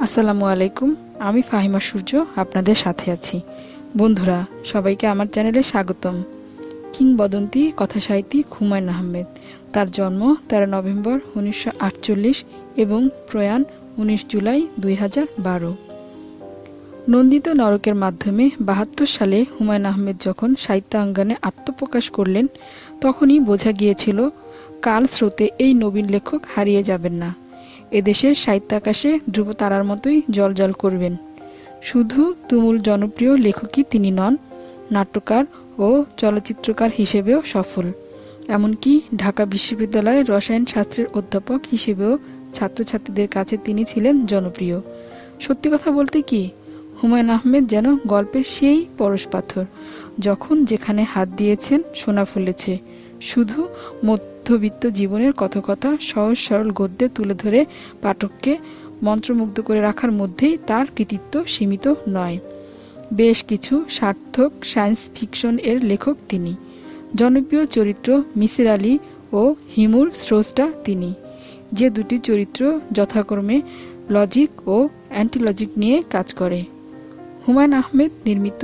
আসসালামু আলাইকুম। আমি ফাহিমা সূর্য আপনাদের সাথে আছি। বন্ধুরা, সবাইকে আমার চ্যানেলে স্বাগতম। কিংবদন্তি কথাসাহিত্যিক হুমায়ুন আহমেদ, তার জন্ম 13 নভেম্বর 1948 এবং প্রয়াণ 19 জুলাই 2012। নন্দিত নরকের মাধ্যমে 72 সালে হুমায়ুন আহমেদ যখন সাহিত্যাঙ্গনে আত্মপ্রকাশ করলেন, তখনই বোঝা গিয়েছিল কাল স্রোতে এই নবীন লেখক হারিয়ে যাবেন না। এদেশের সাহিত্যাকাশে ধ্রুবতারার মতোই জ্বলজ্বল করবেন। শুধু তুমুল জনপ্রিয় লেখকই তিনি নন, নাট্যকার ও চলচ্চিত্রকার হিসেবেও সফল। এমনকি ঢাকা বিশ্ববিদ্যালয়ের রসায়ন শাস্ত্রের অধ্যাপক হিসেবেও ছাত্রছাত্রীদের কাছে তিনি ছিলেন জনপ্রিয়। সত্যি কথা বলতে কি, হুমায়ুন আহমেদ যেন গল্পের সেই পরশ পাথর, যখন যেখানে হাত দিয়েছেন সোনা ফলেছে। শুধু মধ্যবিত্ত জীবনের কথকতা সহজ সরল গদ্যে তুলে ধরে পাঠককে মন্ত্রমুগ্ধ করে রাখার মধ্যেই তার কৃতিত্ব সীমিত নয়। বেশ কিছু সার্থক সায়েন্স ফিকশন এর লেখক তিনি। জনপ্রিয় চরিত্র মিসির আলী ও হিমুর স্রষ্টা তিনি, যে দুটি চরিত্র যথাক্রমে লজিক ও অ্যান্টিলজিক নিয়ে কাজ করে। হুমায়ুন আহমেদ নির্মিত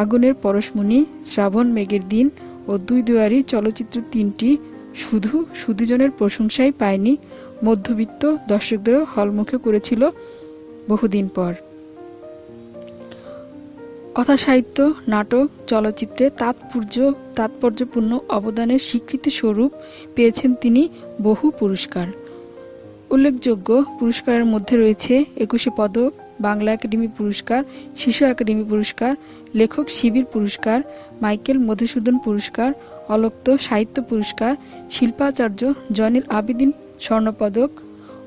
আগুনের পরশমণি, শ্রাবণ মেঘের দিন ও দুই দুয়ারি চলচ্চিত্র তিনটি শুধু সুধীজনের প্রশংসাই পায়নি, মধ্যবিত্ত দর্শকদেরও হলমুখে করেছিল বহুদিন পর। কথাসাহিত্য, নাটক, চলচ্চিত্রে তাৎপর্যপূর্ণ অবদানের স্বীকৃতি স্বরূপ পেয়েছেন তিনি বহু পুরস্কার। উল্লেখযোগ্য পুরস্কারের মধ্যে রয়েছে 21শে পদক, বাংলা একাডেমি পুরস্কার, শিশু একাডেমি পুরস্কার, লেখক শিবির পুরস্কার, মাইকেল মধুসূদন পুরস্কার, অলক্ত সাহিত্য পুরস্কার, শিল্পাচার্য জয়নুল আবেদিন স্বর্ণপদক,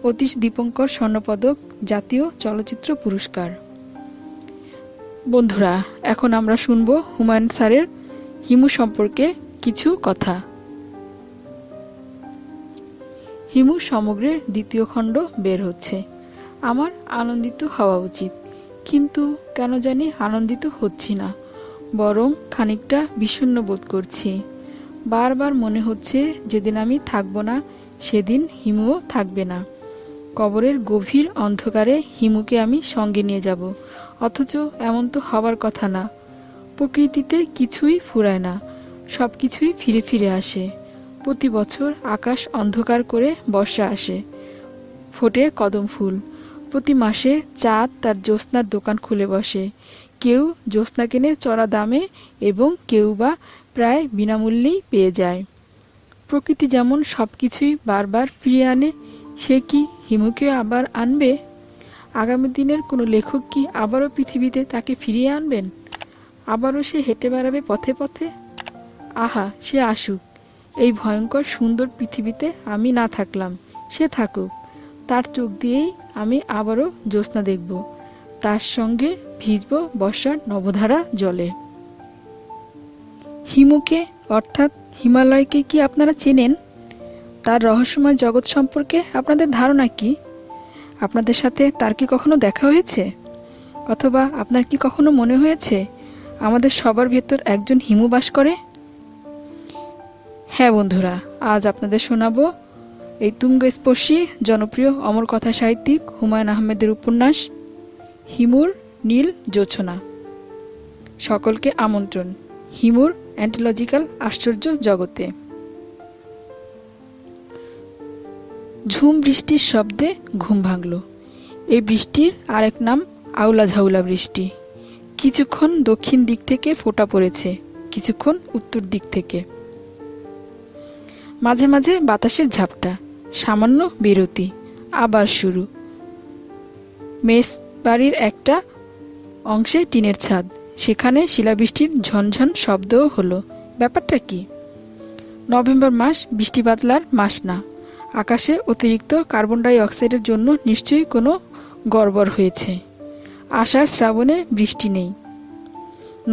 অতীশ দীপঙ্কর স্বর্ণপদক, জাতীয় চলচ্চিত্র পুরস্কার। বন্ধুরা, এখন আমরা শুনব হুমায়ুন স্যারের হিমু সম্পর্কে কিছু কথা। হিমু সমগ্রের দ্বিতীয় খণ্ড বের হচ্ছে। আমার আনন্দিত হওয়া উচিত, কিন্তু কেন জানি আনন্দিত হচ্ছি না, বরং খানিকটা বিষণ্ণ বোধ করছি। বারবার মনে হচ্ছে যেদিন আমি থাকব না, সেদিন হিমুও থাকবে না। কবরের গভীর অন্ধকারে হিমুকে আমি সঙ্গে নিয়ে যাব, অথচ এমন তো হবার কথা না। প্রকৃতিতে কিছুই ফুরায় না, সব কিছুই ফিরে ফিরে আসে। প্রতি বছর আকাশ অন্ধকার করে বর্ষা আসে, ফোটে কদম ফুল। প্রতি মাসে চাঁদ তার জ্যোৎস্নার দোকান খুলে বসে। কেউ জ্যোৎস্না কেনে চড়া দামে এবং কেউ বা প্রায় বিনামূল্যেই পেয়ে যায়। প্রকৃতি যেমন সব কিছুই বারবার ফিরিয়ে আনে, সে কি হিমুকে আবার আনবে? আগামী দিনের কোনো লেখক কি আবারও পৃথিবীতে তাকে ফিরিয়ে আনবেন? আবারও সে হেঁটে বেড়াবে পথে পথে? আহা, সে আসুক। এই ভয়ঙ্কর সুন্দর পৃথিবীতে আমি না থাকলাম, সে থাকুক। তার চোখ দিয়েই আমি আবারও জ্যোৎস্না দেখব, তার সঙ্গে ভিজব বর্ষার নবধারা জলে। হিমুকে অর্থাৎ হিমালয়কে কি আপনারা চেনেন? তার রহস্যময় জগৎ সম্পর্কে আপনাদের ধারণা কি? আপনাদের সাথে তার কি কখনো দেখা হয়েছে? অথবা আপনার কি কখনো মনে হয়েছে আমাদের সবার ভেতর একজন হিমু বাস করে? হ্যাঁ বন্ধুরা, আজ আপনাদের শোনাবো এই তুঙ্গস্পর্শী জনপ্রিয় অমর কথা সাহিত্যিক হুমায়ুন আহমেদের উপন্যাস হিমুর নীল জোছনা। সকলকে আমন্ত্রণ হিমুর অ্যান্টিলজিক্যাল আশ্চর্য জগতে। ঝুম বৃষ্টির শব্দে ঘুম ভাঙল। এই বৃষ্টির আরেক নাম আউলা ঝাউলা বৃষ্টি। কিছুক্ষণ দক্ষিণ দিক থেকে ফোঁটা পড়েছে, কিছুক্ষণ উত্তর দিক থেকে। মাঝে মাঝে বাতাসের ঝাপটা, সামান্য বিরতি, আবার শুরু। মেস বাড়ির একটা অংশে টিনের ছাদ, সেখানে শিলাবৃষ্টির ঝনঝন শব্দও হলো। ব্যাপারটা কি? নভেম্বর মাস বৃষ্টি বাদলার মাস না। আকাশে অতিরিক্ত কার্বন ডাই অক্সাইডের জন্য নিশ্চয়ই কোনো গড়বড় হয়েছে। আষাঢ় শ্রাবণে বৃষ্টি নেই,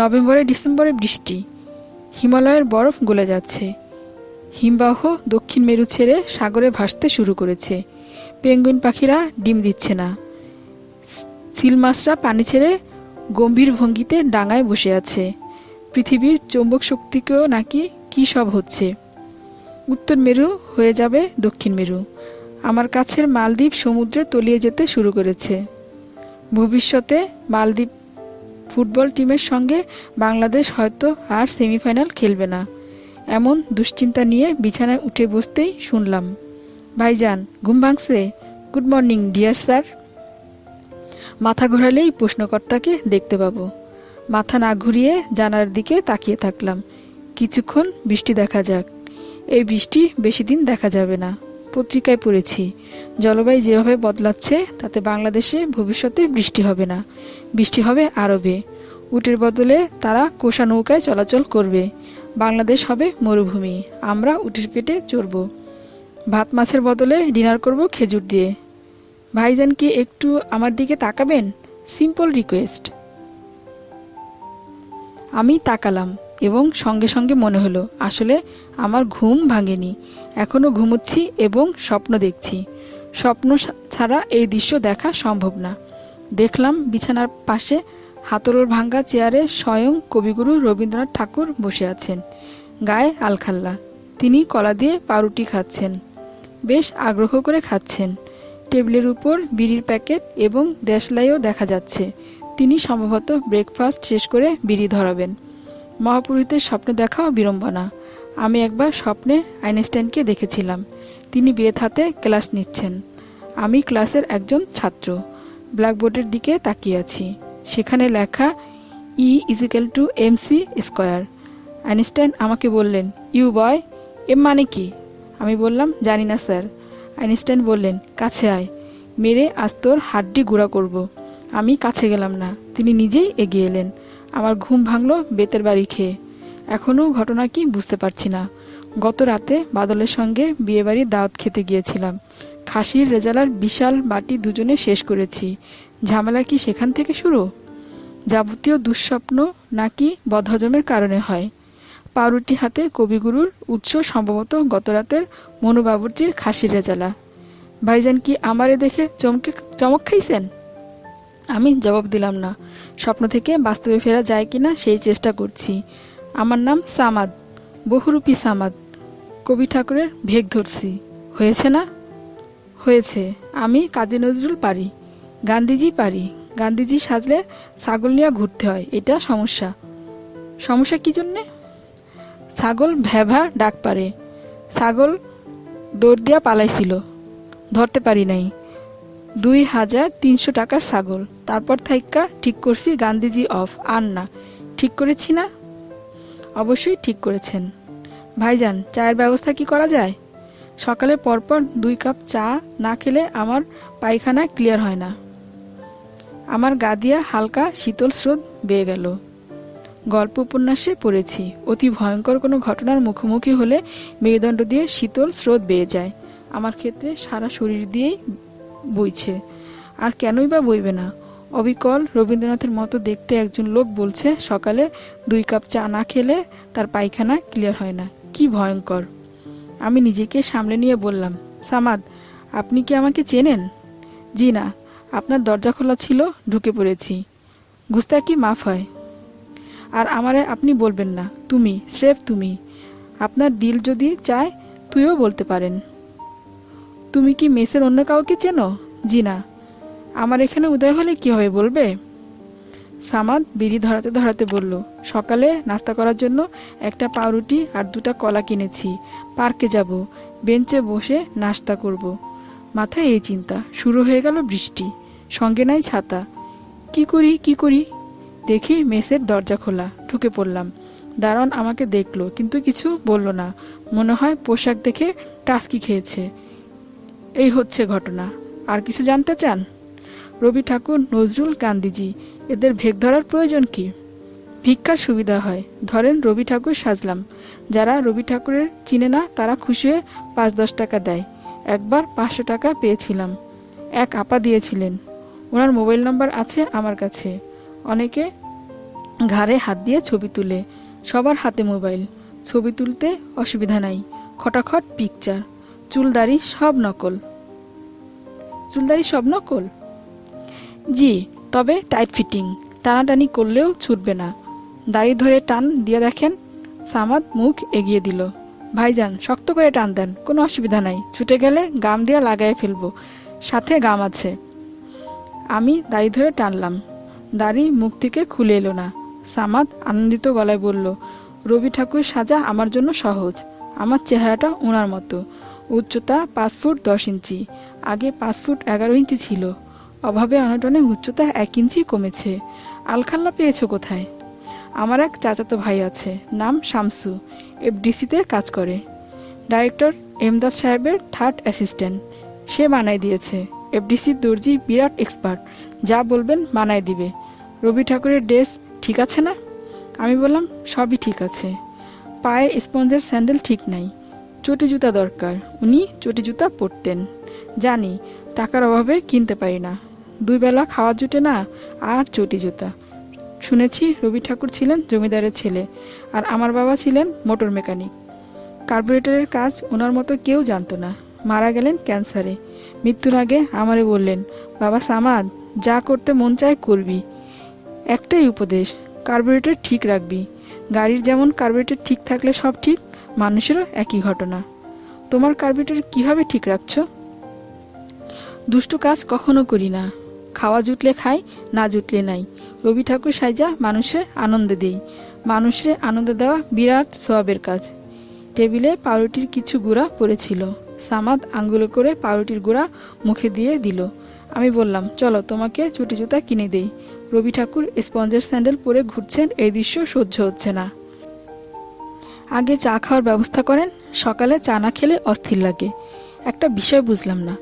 নভেম্বরে ডিসেম্বরে বৃষ্টি। হিমালয়ের বরফ গলে যাচ্ছে, হিমবাহ দক্ষিণ মেরু ছেড়ে সাগরে ভাসতে শুরু করেছে। পেঙ্গুইন পাখিরা ডিম দিচ্ছে না, সিল মাছরা পানি ছেড়ে গম্ভীর ভঙ্গিতে ডাঙায় বসে আছে। পৃথিবীর চৌম্বক শক্তিকেও নাকি কি সব হচ্ছে। উত্তর মেরু হয়ে যাবে দক্ষিণ মেরু। আমার কাছের মালদ্বীপ সমুদ্রে তলিয়ে যেতে শুরু করেছে। ভবিষ্যতে মালদ্বীপ ফুটবল টিমের সঙ্গে বাংলাদেশ হয়তো আর সেমিফাইনাল খেলবে না। এমন দুশ্চিন্তা নিয়ে বিছানায় উঠে বসতেই শুনলাম, ভাইজান ঘুম ভাঙছে? Good morning dear sir. মাথা ঘোরালেই প্রশ্নকর্তাকে দেখতে পাবো। মাথা না ঘুরিয়ে জানালার দিকে তাকিয়ে থাকলাম। কিছুক্ষণ বৃষ্টি দেখা যাক। এই বৃষ্টি বেশি দিন দেখা যাবে না। পত্রিকায় পড়েছি, জলবায়ু যেভাবে বদলাচ্ছে তাতে বাংলাদেশে ভবিষ্যতে বৃষ্টি হবে না, বৃষ্টি হবে আরবে। উটের বদলে তারা কোষা নৌকায় চলাচল করবে। বাংলাদেশ হবে মরুভূমি, আমরা উটের পেটে চড়ব। ভাত মাছের বদলে ডিনার করব খেজুর দিয়ে। ভাইজান কি একটু আমার দিকে তাকাবেন? Simple request. আমি তাকালাম এবং সঙ্গে সঙ্গে মনে হলো আসলে আমার ঘুম ভাঙেনি, এখনো ঘুমোচ্ছি এবং স্বপ্ন দেখছি। স্বপ্ন ছাড়া এই দৃশ্য দেখা সম্ভব না। দেখলাম বিছানার পাশে হাতলের ভাঙ্গা চেয়ারে স্বয়ং কবিগুরু রবীন্দ্রনাথ ঠাকুর বসে আছেন, গায়ে আলখাল্লা। তিনি কলা দিয়ে পাউরুটি খাচ্ছেন, বেশ আগ্রহ করে খাচ্ছেন। টেবিলের উপর বিড়ির প্যাকেট এবং দেশলাইও দেখা যাচ্ছে। তিনি সম্ভবত ব্রেকফাস্ট শেষ করে বিড়ি ধরাবেন। মহাপুরুষদের স্বপ্নে দেখাও বিড়ম্বনা। আমি একবার স্বপ্নে আইনস্টাইনকে দেখেছিলাম। তিনি বেত হাতে ক্লাস নিচ্ছেন। আমি ক্লাসের একজন ছাত্র, ব্ল্যাকবোর্ডের দিকে তাকিয়ে আছি। সেখানে লেখা E=mc²। আইনস্টাইন আমাকে বললেন, ইউ বয়, এম মানে কি? আমি বললাম, জানি না স্যার। আইনস্টাইন বললেন, কাছে আয়, মেরে আজ তোর হাড্ডি গুঁড়া করব। আমি কাছে গেলাম না, তিনি নিজেই এগিয়ে এলেন। আমার ঘুম ভাঙল বেতের বাড়ি খেয়ে। এখনও ঘটনা কি বুঝতে পারছি না। গত রাতে বাদলের সঙ্গে বিয়েবাড়ির দাওয়াত খেতে গিয়েছিলাম। খাসির রেজালার বিশাল বাটি দুজনে শেষ করেছি। ঝামেলা কি সেখান থেকে শুরু? যাবতীয় দুঃস্বপ্ন নাকি বদহজমের কারণে হয়? পাউরুটি হাতে কবিগুরুর উৎস সম্ভবত গতরাতের মনুবাবুর্চির খাসির রেজালা। ভাইজান কি আমারে দেখে চমক খাইছেন? আমি জবাব দিলাম না। স্বপ্ন থেকে বাস্তবে ফেরা যায় কিনা সেই চেষ্টা করছি। আমার নাম সামাদ, বহুরূপী সামাদ। কবি ঠাকুরের ভেগ ধরছি। হয়েছে না? হয়েছে। আমি কাজী নজরুল পারি, গান্ধীজি পারি। গান্ধীজি সাজলে ছাগল নিয়ে ঘুরতে হয়, এটা সমস্যা। সমস্যা কি জন্যে? ছাগল ভ্যাভা ডাক পারে। ছাগল দৌড় দিয়া পালাইছিল, ধরতে পারি নাই। 2300 টাকার ছাগল। তারপর থাইক্কা ঠিক করছি গান্ধীজি অফ, আর না। ঠিক করেছি না? অবশ্যই ঠিক করেছেন। ভাইজান, চায়ের ব্যবস্থা কি করা যায়? সকালে পরপর 2 কাপ চা না খেলে আমার পায়খানা ক্লিয়ার হয় না। আমার গা দিয়া হালকা শীতল স্রোত বেয়ে গেল। গল্প উপন্যাসে পড়েছি, অতি ভয়ঙ্কর কোনো ঘটনার মুখোমুখি হলে মেরুদণ্ড দিয়ে শীতল স্রোত বেয়ে যায়। আমার ক্ষেত্রে সারা শরীর দিয়েই বইছে। আর কেনই বা বইবে না? অবিকল রবীন্দ্রনাথের মতো দেখতে একজন লোক বলছে সকালে 2 কাপ চা না খেলে তার পায়খানা ক্লিয়ার হয় না। কি ভয়ঙ্কর! আমি নিজেকে সামলে নিয়ে বললাম, সামাদ, আপনি কি আমাকে চেনেন? জি না, আপনার দরজা খোলা ছিল, ঢুকে পড়েছি। গুস্তাকি মাফ হয়। আর আমারে আপনি বলবেন না, তুমি, স্রেফ তুমি। আপনার দিল যদি চায় তুইও বলতে পারেন। তুমি কি মেসের অন্য কাউকে চেনো? জি না। আমার এখানে উদয় হলে কি হবে বলবে? সামাদ বিড়ি ধরাতে ধরাতে বলল, সকালে নাস্তা করার জন্য একটা পাউরুটি আর 2টা কলা কিনেছি। পার্কে যাব, বেঞ্চে বসে নাস্তা করব। মাথায় এই চিন্তা। শুরু হয়ে গেল বৃষ্টি, সঙ্গে নাই ছাতা। কি করি? দেখি মেসের দরজা খোলা, ঢুকে পড়লাম। দারোয়ান আমাকে দেখলো, কিন্তু কিছু বলল না। মনে হয় পোশাক দেখে টাস্কি খেয়েছে। এই হচ্ছে ঘটনা। আর কিছু জানতে চান? রবি ঠাকুর, নজরুল, গান্ধীজি, এদের ভেগ ধরার প্রয়োজন কি? ভিক্ষার সুবিধা হয়। ধরেন রবি ঠাকুর সাজলাম। যারা রবি ঠাকুরের চিনে না তারা খুশি হয়ে 5-10 টাকা দেয়। একবার 500 টাকা পেয়েছিলাম। এক আপা দিয়েছিলেন। ওনার মোবাইল নাম্বার আছে আমার কাছে। অনেকে ঘাড়ে হাত দিয়ে ছবি তুলে। সবার হাতে মোবাইল। ছবি তুলতে অসুবিধা নাই। খটাখট পিকচার। চুলদাড়ি সব নকল? জি, তবে টাইট ফিটিং। টানাটানি করলেও ছুটবে না। দাড়ি ধরে টান দিয়ে দেখেন। সামাদ মুখ এগিয়ে দিল। ভাইজান, শক্ত করে টান দেন, কোনো অসুবিধা নাই। ছুটে গেলে গাম দিয়া লাগাই ফেলবো, সাথে গাম আছে। আমি দাড়ি ধরে টানলাম, দাড়ি মুখ থেকে খুলে এলো না। সামাদ আনন্দিত গলায় বলল, রবি ঠাকুর সাজা আমার জন্য সহজ। আমার চেহারাটা ওনার মতো, উচ্চতা 5 ফুট 10 ইঞ্চি, আগে 5 ফুট 11 ইঞ্চি ছিল। অভাবে অনটনে উচ্চতা 1 ইঞ্চি কমেছে। আলখাল্লা পেয়েছ কোথায়? আমার এক চাচাতো ভাই আছে, নাম শামসু, এফডিসিতে কাজ করে। ডাইরেক্টর এমদাদ সাহেবের 3rd অ্যাসিস্ট্যান্ট। সে বানাই দিয়েছে। এফডিসির দর্জি বিরাট এক্সপার্ট, যা বলবেন বানাই দিবে। রবি ঠাকুরের ড্রেস ঠিক আছে না? আমি বললাম, সবই ঠিক আছে। পায়ে স্পঞ্জের স্যান্ডেল ঠিক নাই, চটি জুতা দরকার। উনি চটি জুতা পরতেন। জানি টাকার অভাবে কিনতে পারি না, 2 বেলা খাওয়া জুটে না, আর চটি জুতা। শুনেছি রবি ঠাকুর ছিলেন জমিদারের ছেলে, আর আমার বাবা ছিলেন মোটর মেকানিক। কার্বোরেটরের কাজ ওনার মতো কেউ জানতো না। মারা গেলেন ক্যান্সারে। মৃত্যুর আগে আমারে বললেন, বাবা সামাদ, যা করতে মন চায় করবি। একটাই উপদেশ, কার্বোরেটর ঠিক রাখবি। গাড়ির যেমন কার্বোরেটর ঠিক থাকলে সব ঠিক, মানুষেরও একই ঘটনা। তোমার কার্বোরেটর কিভাবে ঠিক রাখছো? দুষ্টু কাজ কখনো করি না। খাওয়া জুটলে খাই, না জুটলে নাই। রবি ঠাকুর সাইজা মানুষের আনন্দ দেই। মানুষের আনন্দ দেওয়া বিরাট সোয়াবের কাজ। টেবিলে পাউরুটির কিছু গুঁড়া পড়েছিল। সামাদ আঙ্গুলে করে পাউরুটির গুঁড়া মুখে দিয়ে দিল। আমি বললাম, চলো তোমাকে চটি জুতা কিনে দেই। রবি ঠাকুর স্পঞ্জের স্যান্ডেল পরে ঘুরছেন, এই দৃশ্য সহ্য হচ্ছে না। আগে চা খাওয়ার ব্যবস্থা করেন, সকালে চা না খেলে অস্থির লাগে। একটা বিষয় বুঝলাম না,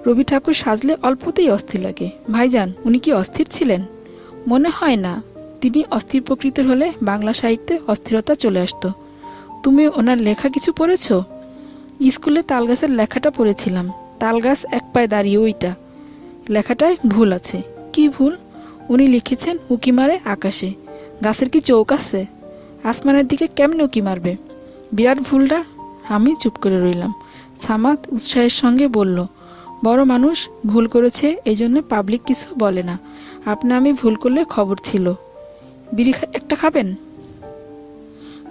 রবি ঠাকুর সাজলে অল্পতেই অস্থির লাগে। ভাইজান, উনি কি অস্থির ছিলেন? মনে হয় না। তিনি অস্থির প্রকৃতির হলে বাংলা সাহিত্যে অস্থিরতা চলে আসতো। তুমি ওনার লেখা কিছু পড়েছ? স্কুলে তালগাছের লেখাটা পড়েছিলাম। তালগাছ এক পায়ে দাঁড়িয়ে, ওইটা। লেখাটায় ভুল আছে। কি ভুল? উনি লিখেছেন উকি মারে আকাশে। গাছের কি চৌক আছে? আসমানের দিকে কেমনে উকি মারবে? বিরাট ভুলটা। আমি চুপ করে রইলাম। সামাদ উৎসাহের সঙ্গে বলল, বড় মানুষ ভুল করেছে, এই জন্য পাবলিক কিছু বলে না। আপনি আমি ভুল করলে খবর ছিল। বিড়ি একটা খাবেন?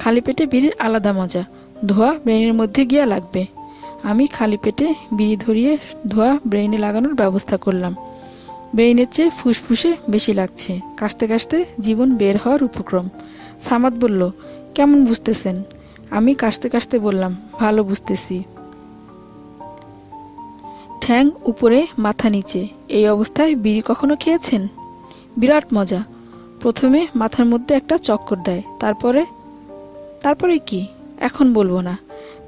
খালি পেটে বিড়ির আলাদা মজা, ধোয়া ব্রেইনের মধ্যে গিয়া লাগবে। আমি খালি পেটে বিড়ি ধরিয়ে ধোয়া ব্রেইনে লাগানোর ব্যবস্থা করলাম। ব্রেইনের চেয়ে ফুসফুসে বেশি লাগছে। কাশতে কাশতে জীবন বের হওয়ার উপক্রম। সামাদ বলল, কেমন বুঝতেছেন? আমি কাশতে কাশতে বললাম, ভালো বুঝতেছি। ঠ্যাং উপরে, মাথা নিচে, এই অবস্থায় বিড়ি কখনো খেয়েছেন? বিরাট মজা। প্রথমে মাথার মধ্যে একটা চক্কর দেয়, তারপরে কি এখন বলবো না,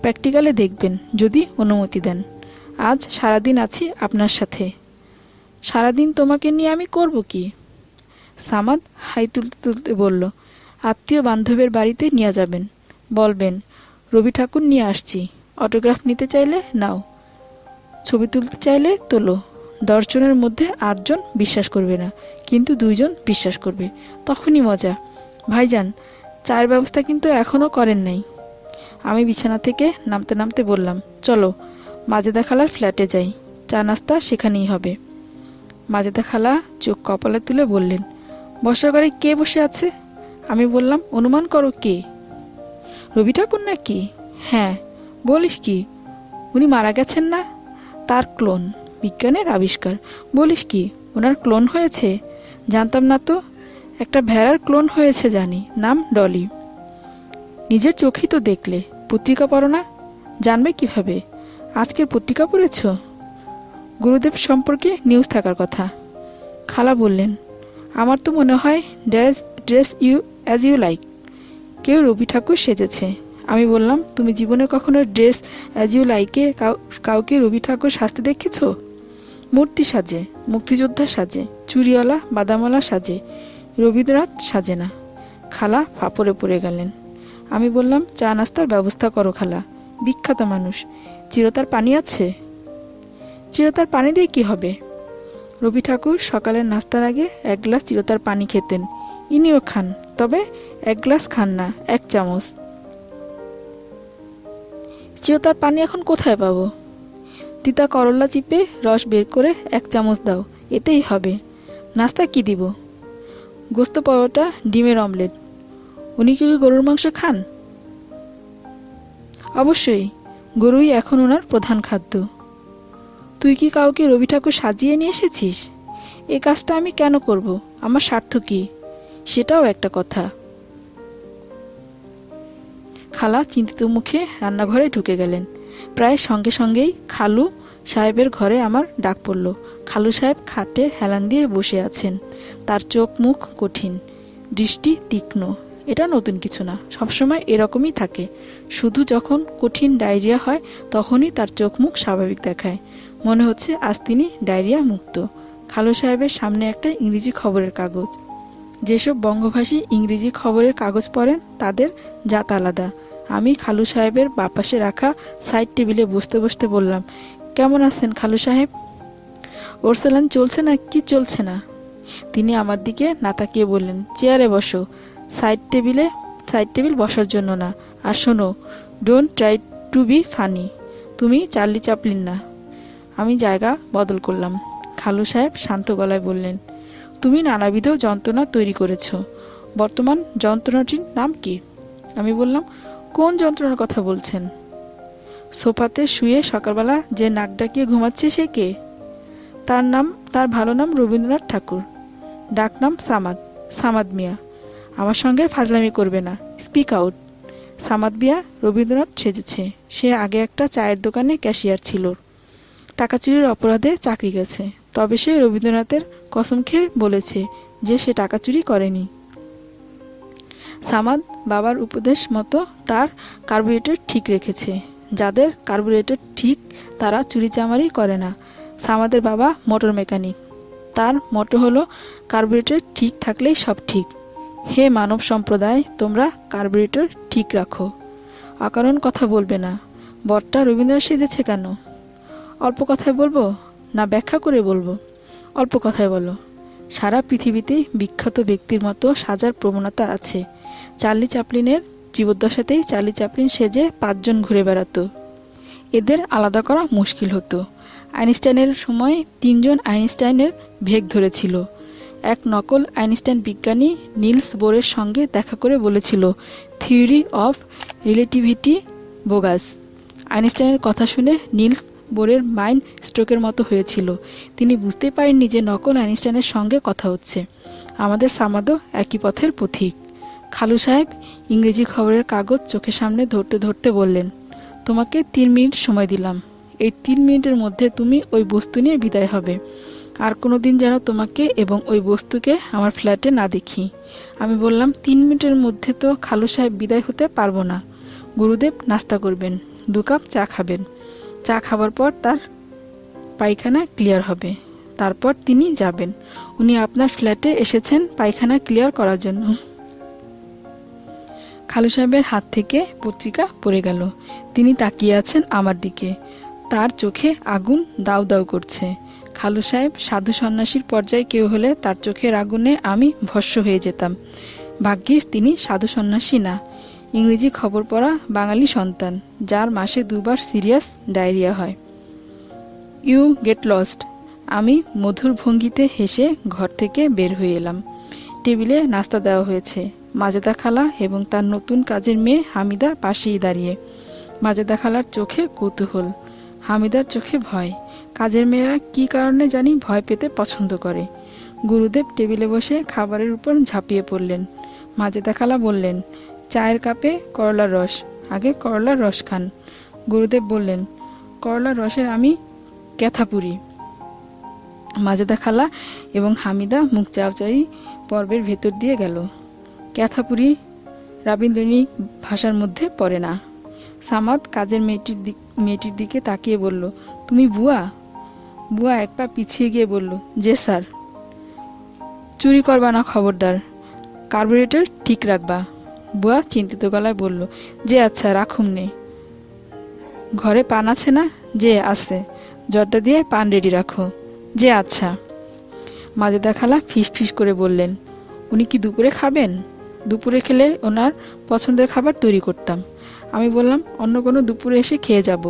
প্র্যাকটিক্যালে দেখবেন যদি অনুমতি দেন। আজ সারাদিন আছি আপনার সাথে। সারাদিন তোমাকে নিয়ে আমি করব কি? সামাদ হাই তুলতে তুলতে বলল, আত্মীয় বান্ধবের বাড়িতে নিয়ে যাবেন, বলবেন রবি ঠাকুর নিয়ে আসছি। অটোগ্রাফ নিতে চাইলে নাও, ছবি তুলতে চাইলে তোলো। 10 জনের মধ্যে 8 জন বিশ্বাস করবে না, কিন্তু 2 জন বিশ্বাস করবে। তখনই মজা। ভাইজান, চায়ের ব্যবস্থা কিন্তু এখনো করেন নাই। আমি বিছানা থেকে নামতে নামতে বললাম, চলো মাজেদা খালার ফ্ল্যাটে যাই, চা নাস্তা সেখানেই হবে। মাজেদা খালা চোখ কপালে তুলে বললেন, বসার ঘরে কে বসে আছে? আমি বললাম, অনুমান করো কে? রবি ঠাকুর নাকি? হ্যাঁ। বলিস কি, উনি মারা গেছেন না? তার ক্লোন, বিজ্ঞানের আবিষ্কার। বলিস কি, ওনার ক্লোন হয়েছে? জানতাম না তো। একটা ভেড়ার ক্লোন হয়েছে জানি, নাম ডলি। নিজের চোখেই তো দেখলে। পত্রিকা পড়ো না? জানবে কিভাবে? আজকের পত্রিকা পড়েছ? গুরুদেব সম্পর্কে নিউজ থাকার কথা। খালা বললেন, আমার তো মনে হয় dress you as you like. কেউ রবি ঠাকুর সেজেছে। আমি বললাম, তুমি জীবনে কখনো ড্রেস অ্যাজ ইউ লাইকে কাউকে রবি ঠাকুর সাজতে দেখেছ? মূর্তি সাজে, মুক্তিযোদ্ধা সাজে, চুরিওয়ালা বাদামওয়ালা সাজে, রবীন্দ্রনাথ সাজে না। খালা ফাপড়ে পড়ে গেলেন। আমি বললাম, চা নাস্তার ব্যবস্থা করো খালা, বিখ্যাত মানুষ। চিরতার পানি আছে? চিরতার পানি দিয়ে কি হবে? রবি ঠাকুর সকালের নাস্তার আগে 1 গ্লাস চিরতার পানি খেতেন। ইনিও খান, তবে 1 গ্লাস খান না, 1 চামচ। চিরতার পানি এখন কোথায় পাবো? তিতা করলা চিপে রস বের করে 1 চামচ দাও, এতেই হবে। নাস্তা কি দিব? গোস্ত পরোটা, ডিমের অমলেট। উনি কি গরুর মাংস খান? অবশ্যই, গরুই এখন ওনার প্রধান খাদ্য। তুই কি কাউকে রবি ঠাকুর সাজিয়ে নিয়ে এসেছিস? এই কাজটা আমি কেন করব? আমার স্বার্থ কি? সেটাও একটা কথা। খালা চিন্তিত মুখে রান্নাঘরে ঢুকে গেলেন। প্রায় সঙ্গে সঙ্গেই খালু সাহেবের ঘরে আমার ডাক পড়ল। খালু সাহেব খাটে হেলান দিয়ে বসে আছেন। তার চোখ মুখ কঠিন, দৃষ্টি তীক্ষ্ণ। এটা নতুন কিছু না, সবসময় এরকমই থাকে। শুধু যখন কঠিন ডায়রিয়া হয় তখনই তার চোখ মুখ স্বাভাবিক দেখায়। মনে হচ্ছে আজ তিনি ডায়রিয়া মুক্ত। খালু সাহেবের সামনে একটা ইংরেজি খবরের কাগজ। যেসব বঙ্গভাষী ইংরেজি খবরের কাগজ পড়েন তাদের জাত আলাদা। আমি খালু সাহেবের বাপাশে রাখা সাইড টেবিলে বসতে বসতে বললাম, কেমন আছেন খালু সাহেব? ওর স্যালান চলছে না কি চলছে না? তিনি আমার দিকে না তাকিয়ে বললেন, চেয়ারে বসো। সাইড টেবিল বসার জন্য না। আর শোনো, don't try to be funny. তুমি চার্লি চ্যাপলিন না। আমি জায়গা বদল করলাম। খালু সাহেব শান্ত গলায় বললেন, তুমি নানাবিধ যন্ত্রণা তৈরি করেছ। বর্তমান যন্ত্রণাটির নাম কি? আমি বললাম, কোন যন্ত্রণার কথা বলছেন? সোফাতে শুয়ে সকালবেলা যে নাক ডাকিয়ে ঘুমাচ্ছে সে কে? তার ভালো নাম রবীন্দ্রনাথ ঠাকুর, ডাক নাম সামাদ মিয়া। আমার সঙ্গে ফাজলামি করবে না, স্পিক আউট। সামাদ মিয়া রবীন্দ্রনাথ সেজেছে। সে আগে একটা চায়ের দোকানে ক্যাশিয়ার ছিল। টাকা চুরির অপরাধে চাকরি গেছে। তবে সে রবীন্দ্রনাথের কসম খেয়ে বলেছে যে সে টাকা চুরি করেনি। সামাদ বাবার উপদেশ মতো তার কার্বুরেটর ঠিক রেখেছে। যাদের কার্বুরেটর ঠিক তারা চুরিচামারি করে না। সামাদের বাবা মোটর মেকানিক। তার মোটো হলো, কার্বুরেটর ঠিক থাকলেই সব ঠিক। হে মানব সম্প্রদায়, তোমরা কার্বুরেটর ঠিক রাখো। অকারণ কথা বলবে না। বরটা রবীন্দ্রনাথ সেজেছে কেন? অল্প কথায় বলবো না ব্যাখ্যা করে বলবো? অল্প কথায় বলো। সারা পৃথিবীতে বিখ্যাত ব্যক্তির মতো সাজার প্রবণতা আছে। চার্লি চ্যাপলিনের জীবদ্দশাতেই চার্লি চ্যাপলিন সেজে 5 জন ঘুরে বেড়াতো। এদের আলাদা করা মুশকিল হতো। আইনস্টাইনের সময় 3 জন আইনস্টাইনের ভেগ ধরেছিল। এক নকল আইনস্টাইন বিজ্ঞানী নিলস বোরের সঙ্গে দেখা করে বলেছিল, থিওরি অফ রিলেটিভিটি বোগাস। আইনস্টাইনের কথা শুনে নিলস বোরের মাইন্ড স্ট্রোকের মতো হয়েছিল। তিনি বুঝতে পারেননি যে নকল আইনস্টাইনের সঙ্গে কথা হচ্ছে। আমাদের সামাদও একই পথের পথিক। খালু সাহেব ইংরেজি খবরের কাগজ চোখের সামনে ধরতে ধরতে বললেন, তোমাকে 3 মিনিট সময় দিলাম। এই 3 মিনিটের মধ্যে তুমি ওই বস্তু নিয়ে বিদায় হবে। আর কোনো দিন যেন তোমাকে এবং ওই বস্তুকে আমার ফ্ল্যাটে না দেখি। আমি বললাম, 3 মিনিটের মধ্যে তো খালু সাহেব বিদায় হতে পারবো না। গুরুদেব নাস্তা করবেন, 2 কাপ চা খাবেন। চা খাবার পর তার পায়খানা ক্লিয়ার হবে। তারপর তিনি যাবেন। উনি আপনার ফ্ল্যাটে এসেছেন পায়খানা ক্লিয়ার করার জন্য। খালু সাহেবের হাত থেকে পত্রিকা পড়ে গেল। তিনি তাকিয়ে আছেন আমার দিকে। তার চোখে আগুন দাউ দাউ করছে। খালু সাহেব সাধু সন্ন্যাসীর পর্যায়ে কেউ হলে তার চোখের আগুনে আমি ভস্ম হয়ে যেতাম। ভাগ্যিস তিনি সাধু সন্ন্যাসী না, ইংরেজি খবর পড়া বাঙালি সন্তান, যার মাসে 2 বার সিরিয়াস ডায়রিয়া হয়। You get lost. আমি মধুর ভঙ্গিতে হেসে ঘর থেকে বের হয়ে এলাম। টেবিলে নাস্তা দেওয়া হয়েছে। মাজেদা খালা এবং তার নতুন কাজের মেয়ে হামিদা পাশেই দাঁড়িয়ে। মাজেদা খালার চোখে কৌতূহল, হামিদার চোখে ভয়। কাজের মেয়েরা কি কারণে জানি ভয় পেতে পছন্দ করে। গুরুদেব টেবিলে বসে খাবারের উপর ঝাঁপিয়ে পড়লেন। মাজেদা খালা বললেন, চায়ের কাপে করলার রস, আগে করলার রস খান। গুরুদেব বললেন, করলার রসের আমি ক্যাথাপুরি। মাজেদা খালা এবং হামিদা মুখ চাওয়াচাই পর্বের ভেতর দিয়ে গেল। ক্যাথাপুরি রবীন্দ্রনিক ভাষার মধ্যে পড়ে না। সামাদ কাজের মেয়েটির দিকে তাকিয়ে বলল, তুমি বুয়া? বুয়া এক পা পিছিয়ে গিয়ে বলল, যে স্যার। চুরি করবা না খবরদার, কার্বুরেটর ঠিক রাখবা। বুয়া চিন্তিত গলায় বলল, যে আচ্ছা রাখুম নে। ঘরে পান আছে না? যে আছে। জর্দা দিয়ে পান রেডি রাখো। যে আচ্ছা। মাজেদা খালা ফিস ফিস করে বললেন, উনি কি দুপুরে খাবেন? দুপুরে খেলে ওনার পছন্দের খাবার তৈরি করতাম। আমি বললাম, অন্য কোনো দুপুরে এসে খেয়ে যাব।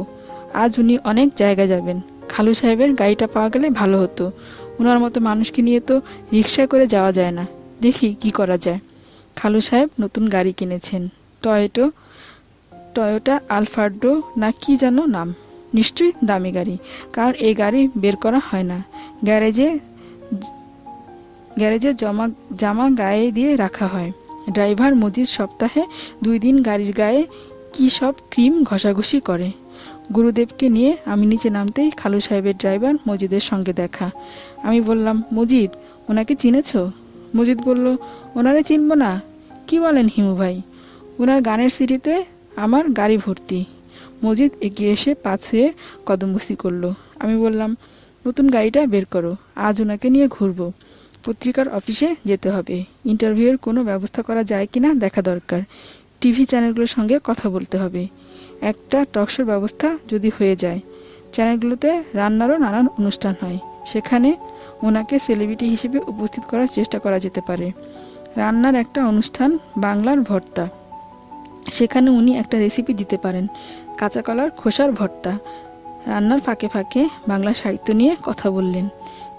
আজ উনি অনেক জায়গায় যাবেন। খালু সাহেবের গাড়িটা পাওয়া গেলে ভালো হতো। ওনার মতো মানুষকে নিয়ে তো রিক্সায় করে যাওয়া যায় না। দেখি কি করা যায়। খালু সাহেব নতুন গাড়ি কিনেছেন, টয়োটা আলফার্ডো না কি যেন নাম। নিশ্চয়ই দামি গাড়ি, কারণ এই গাড়ি বের করা হয় না। গ্যারেজে গ্যারেজে জামা গায়ে দিয়ে রাখা হয়। ড্রাইভার মজিদ সপ্তাহে 2 দিন গাড়ির গায়ে কি সব ক্রিম ঘষাঘষি করে। গুরুদেবকে নিয়ে আমি নিচে নামতেই খালু সাহেবের ড্রাইভার মজিদের সঙ্গে দেখা। আমি বললাম, মজিদ, ওনাকে চিনেছ? মজিদ বলল, ওনারে চিনব না? কি বলেন হিমু ভাই, ওনার গানের সিডিতে আমার গাড়ি ভর্তি। মজিদ এগিয়ে এসে পা ছুঁয়ে কদমবুসি করল। আমি বললাম, নতুন গাড়িটা বের করো, আজ ওনাকে নিয়ে ঘুরবো। পত্রিকার অফিসে যেতে হবে, ইন্টারভিউয়ের কোনো ব্যবস্থা করা যায় কিনা দেখা দরকার। টিভি চ্যানেলগুলোর সঙ্গে কথা বলতে হবে, একটা টকশোর ব্যবস্থা যদি হয়ে যায়। চ্যানেলগুলোতে রান্নারও নানান অনুষ্ঠান হয়, সেখানে ওনাকে সেলিব্রিটি হিসেবে উপস্থিত করার চেষ্টা করা যেতে পারে। রান্নার একটা অনুষ্ঠান বাংলার ভর্তা, সেখানে উনি একটা রেসিপি দিতে পারেন, কাঁচা কলার খোসার ভর্তা। রান্নার ফাঁকে ফাঁকে বাংলা সাহিত্য নিয়ে কথা বললেন।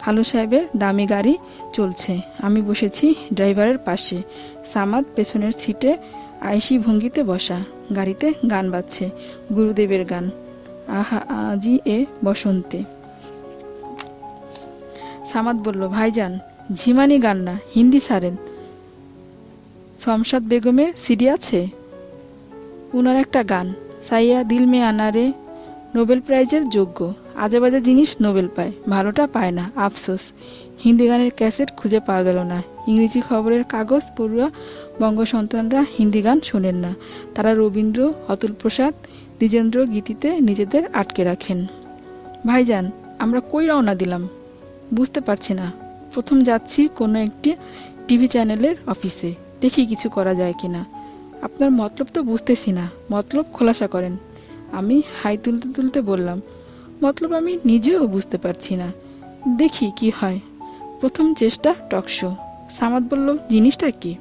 খালু সাহেবের দামি গাড়ি চলছে, আমি বসেছি ড্রাইভারের পাশে। সামাদ পেছনের সিটে আয়েশি ভঙ্গিতে বসা, গাড়িতে গান বাজছে, গুরুদেবের গান, আহা আজি এ বসন্তে। সামাদ বলল, ভাইজান, ঝিমানি গান না, হিন্দি ছাড়েন। শমশাদ বেগমের সিডি আছে? উনার একটা গান, সাইয়া দিল মে আনারে, নোবেল প্রাইজের যোগ্য। আজেবাজে জিনিস নোবেল পায়, ভালোটা পায় না, আফসোস। হিন্দি গানের ক্যাসেট খুঁজে পাওয়া গেল না। ইংরেজি খবরের কাগজ পড়ুয়া বঙ্গ সন্তানরা হিন্দি গান শোনেন না, তারা রবীন্দ্র, অতুল প্রসাদ, দ্বিজেন্দ্র গীতিতে নিজেদের আটকে রাখেন। ভাইজান, আমরা কই রওনা দিলাম বুঝতে পারছি না। প্রথম যাচ্ছি কোনো একটি টিভি চ্যানেলের অফিসে, দেখি কিছু করা যায় কিনা। আপনার মতলব তো বুঝতেছি না, মতলব খোলাসা করেন। আমি হাই তুলতে তুলতে বললাম, মতলব আমি নিজেও বুঝতে পারছি না, দেখি কি হয়। প্রথম চেষ্টা টকশো। সামাদ বলল, জিনিসটা কি?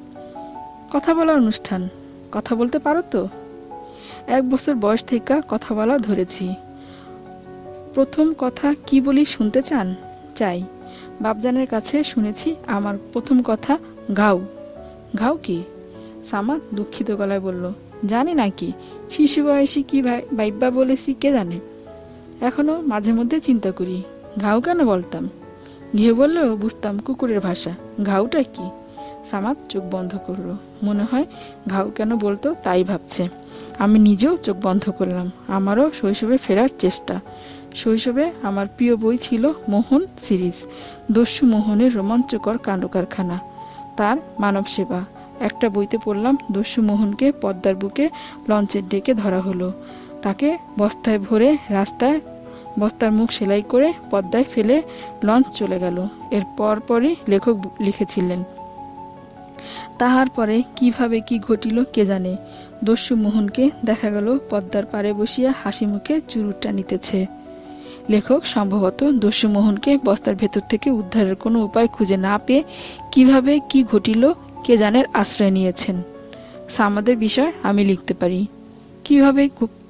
কথা বলার অনুষ্ঠান। কথা বলতে পারো তো? 1 বছর বয়স থেকে কথা বলা ধরেছি। প্রথম কথা কি বলি শুনতে চান? চাই। বাপজানের কাছে শুনেছি আমার প্রথম কথা ঘাউ। ঘাউ কি? সামাদ দুঃখিত গলায় বলল, জানি নাকি, শিশু বয়সী কি ভাইব্বা বলেছি কে জানে। এখনো মাঝে মধ্যে চিন্তা করি, ঘাউ কেন বলতাম। ঘেউ বললেও বুঝতাম কুকুরের ভাষা, ঘাউটা কি? সামাদ চোখ বন্ধ করলো, মনে হয় ঘাউ কেন বলতো তাই ভাবছে। আমি নিজেও চোখ বন্ধ করলাম। আমারও শৈশবে ফেরার চেষ্টা। শৈশবে আমার প্রিয় বই ছিল মোহন সিরিজ, দস্যু মোহনের রোমাঞ্চকর কাণ্ডকারখানা, তার মানব সেবা। একটা বইতে পড়লাম, দস্যু মোহনকে পদ্মার বুকে লঞ্চের ডেকে ধরা হলো, তাকে বস্তায় ভরে রাস্তায়, বস্তার মুখ সেলাই করে পদ্মায় ফেলে লঞ্চ চলে গেল। এর পরপরই লেখক লিখেছিলেন, তাহার পরে কিভাবে কি ঘটিল কে জানে। দস্যু মোহনকে দেখা গেল পদ্মার পাড়ে বসিয়া হাসি মুখে চুরুটটা নিতেছে। লেখক সম্ভবত দস্যু মোহনকে বস্তার ভেতর থেকে উদ্ধারের কোনো উপায় খুঁজে না পেয়ে কিভাবে কি ঘটিল কে জানের আশ্রয় নিয়েছেন। সামাদের বিষয় আমি লিখতে পারি, কিভাবে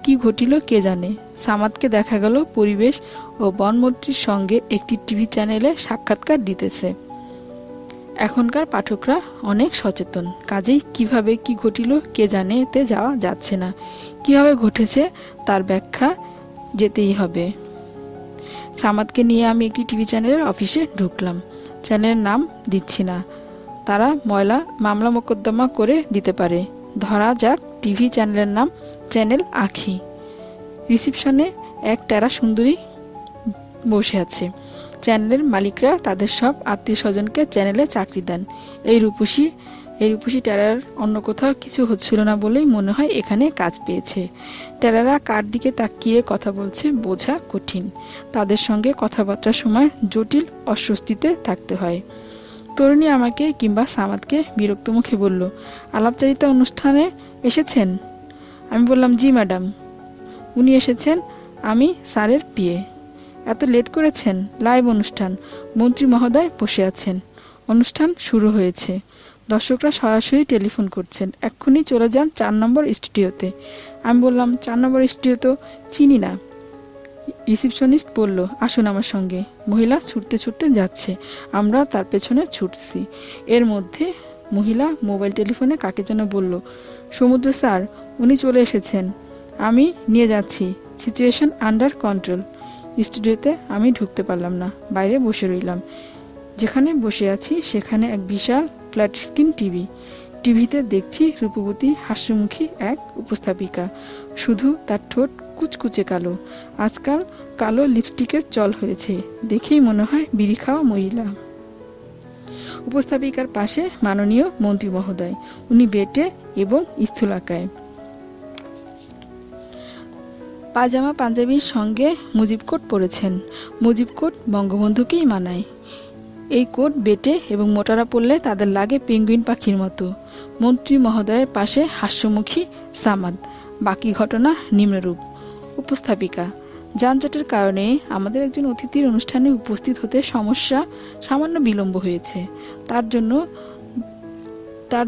কি ঘটিল কে জানে। সামাদকে দেখা গেল পরিবেশ ও বনমন্ত্রীর সঙ্গে একটি টিভি চ্যানেলে সাক্ষাৎকার দিতেছে। এখনকার পাঠকরা অনেক সচেতন, কাজেই কিভাবে কি ঘটিল কে জানে তে যাওয়া যাচ্ছে না। কিভাবে ঘটেছে তার ব্যাখ্যা যেতেই হবে। সামাদকে নিয়ে আমি একটি টিভি চ্যানেলের অফিসে ঢুকলাম। চ্যানেলের নাম দিচ্ছি না, তারা মামলা মোকদ্দমা করে দিতে পারে। ধরা যাক টিভি চ্যানেলের নাম চ্যানেল আখি। রিসিপশনে এক টেরা সুন্দরী বসে আছে। চ্যানেলের মালিকরা তাদের সব আত্মীয় স্বজনকে চ্যানেলে চাকরি দেন। এই রূপসী টেরার অন্য কোথাও কিছু হচ্ছিল না বলেই মনে হয় এখানে কাজ পেয়েছে। টেরারা কার দিকে তাকিয়ে কথা বলছে বোঝা কঠিন। তাদের সঙ্গে কথাবার্তার সময় জটিল অস্বস্তিতে থাকতে হয়। তরুণী আমাকে কিংবা সামাদকে বিরক্ত মুখে বলল, আলাপচারিতা অনুষ্ঠানে এসেছেন? আমি বললাম, জি ম্যাডাম। উনি এসেছেন, আমি স্যারের পিএ। এত লেট করেছেন, লাইভ অনুষ্ঠান, মন্ত্রী মহোদয় বসে আছেন, অনুষ্ঠান শুরু হয়েছে, দর্শকরা সরাসরি টেলিফোন করছেন, এক্ষুনি চলে যান 4 নম্বর স্টুডিওতে। আমি বললাম, 4 নম্বর স্টুডিও তো চিনি না। রিসিপশনিস্ট বলল, আসুন আমার সঙ্গে। মহিলা ছুটতে ছুটতে যাচ্ছে, আমরা তার পেছনে ছুটছি। এর মধ্যে মহিলা মোবাইল টেলিফোনে কাকে যেন বলল, সমুদ্র স্যার, উনি চলে এসেছেন, আমি নিয়ে যাচ্ছি, সিচুয়েশন আন্ডার কন্ট্রোল। স্টুডিওতে আমি ঢুকতে পারলাম না, বাইরে বসে রইলাম। যেখানে বসে আছি সেখানে এক বিশাল ফ্ল্যাট স্ক্রিন টিভি। টিভিতে দেখছি রূপবতী হাস্যমুখী এক উপস্থাপিকা, শুধু তার ঠোঁট কুচকুচে কালো। আজকাল কালো লিপস্টিকের চল হয়েছে, দেখেই মনে হয় বিড়ি খাওয়া মহিলা। উপস্থাপিকার পাশে মাননীয় মন্ত্রী মহোদয়, উনি বেটে এবং স্থূলাকায়, পাজামা পাঞ্জাবির সঙ্গে মুজিব কোট পরেছেন। মুজিব কোট বঙ্গবন্ধুকেই মানায়। এই কোট বেটে এবং মোটারা পরলে তাদের লাগে পেঙ্গুইন পাখির মতো। মন্ত্রী মহোদয়ের পাশে হাস্যমুখী সামাদ। বাকি ঘটনা নিম্নরূপ। উপস্থাপিকা, যানজটের কারণে আমাদের একজন অতিথির অনুষ্ঠানে উপস্থিত হতে সামান্য বিলম্ব হয়েছে। তার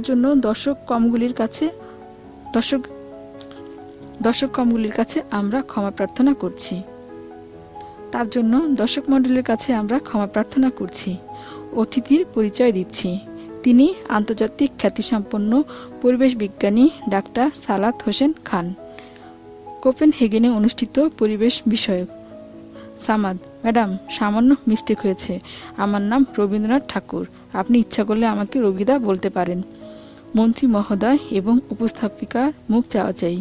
জন্য দর্শক কমগুলির কাছে আমরা ক্ষমা প্রার্থনা করছি। তার জন্য দর্শক মণ্ডলীর কাছে আমরা ক্ষমা প্রার্থনা করছি। অতিথির পরিচয় দিচ্ছি। তিনি আন্তর্জাতিক খ্যাতিসম্পন্ন পরিবেশ বিজ্ঞানী ডাক্তার সালাত হোসেন খান, কোপেনহেগেনে অনুষ্ঠিত পরিবেশ বিষয়ক। সামাদ, ম্যাডাম, সামান্য মিস্টেক হয়েছে। আমার নাম রবীন্দ্রনাথ ঠাকুর। আপনি ইচ্ছা করলে আমাকে রবিদা বলতে পারেন। মন্ত্রী মহোদয় এবং উপস্থাপিকার মুখ চাওয়াচাই।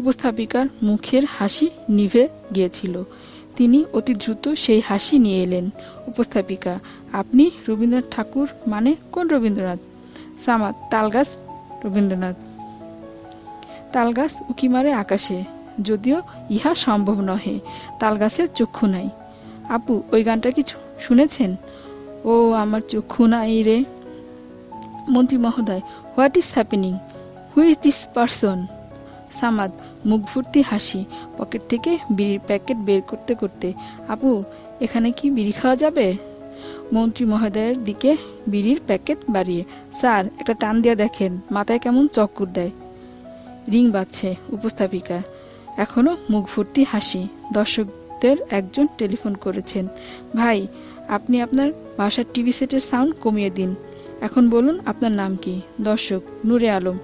উপস্থাপিকার মুখের হাসি নিভে গিয়েছিল। তিনি অতি দ্রুত সেই হাসি নিয়ে এলেন। উপস্থাপিকা, আপনি রবীন্দ্রনাথ ঠাকুর মানে কোন রবীন্দ্রনাথ? সামাদ, তালগাছ রবীন্দ্রনাথ। তালগাছ উকি মারে আকাশে, যদিও ইহা সম্ভব নহে, তালগাছের চক্ষু নাই। আপু, ওই গানটা কি শুনেছেন? ও আমার চক্ষু নাই রে। মন্ত্রী মহোদয়, what is happening? Who is this person? Samad, মুখ ভর্তি হাসি, পকেট থেকে বিড়ির প্যাকেট বের করতে করতে, আপু, এখানে কি বিড়ি খাওয়া যাবে? মন্ত্রী মহোদয়ের দিকে বিড়ির প্যাকেট বাড়িয়ে, স্যার, একটা টান দিয়ে দেখেন, মাথায় কেমন চক্কর দেয়। রিং বাজছে। উপস্থাপিকা, এখনো মুখ ভর্তি হাসি। দর্শকদের একজন টেলিফোন করেছেন, ভাই, আপনি আপনার বাসার টিভি সেটের সাউন্ড কমিয়ে দিন। এখন বলুন আপনার নাম কি? দর্শক, নূরে আলম।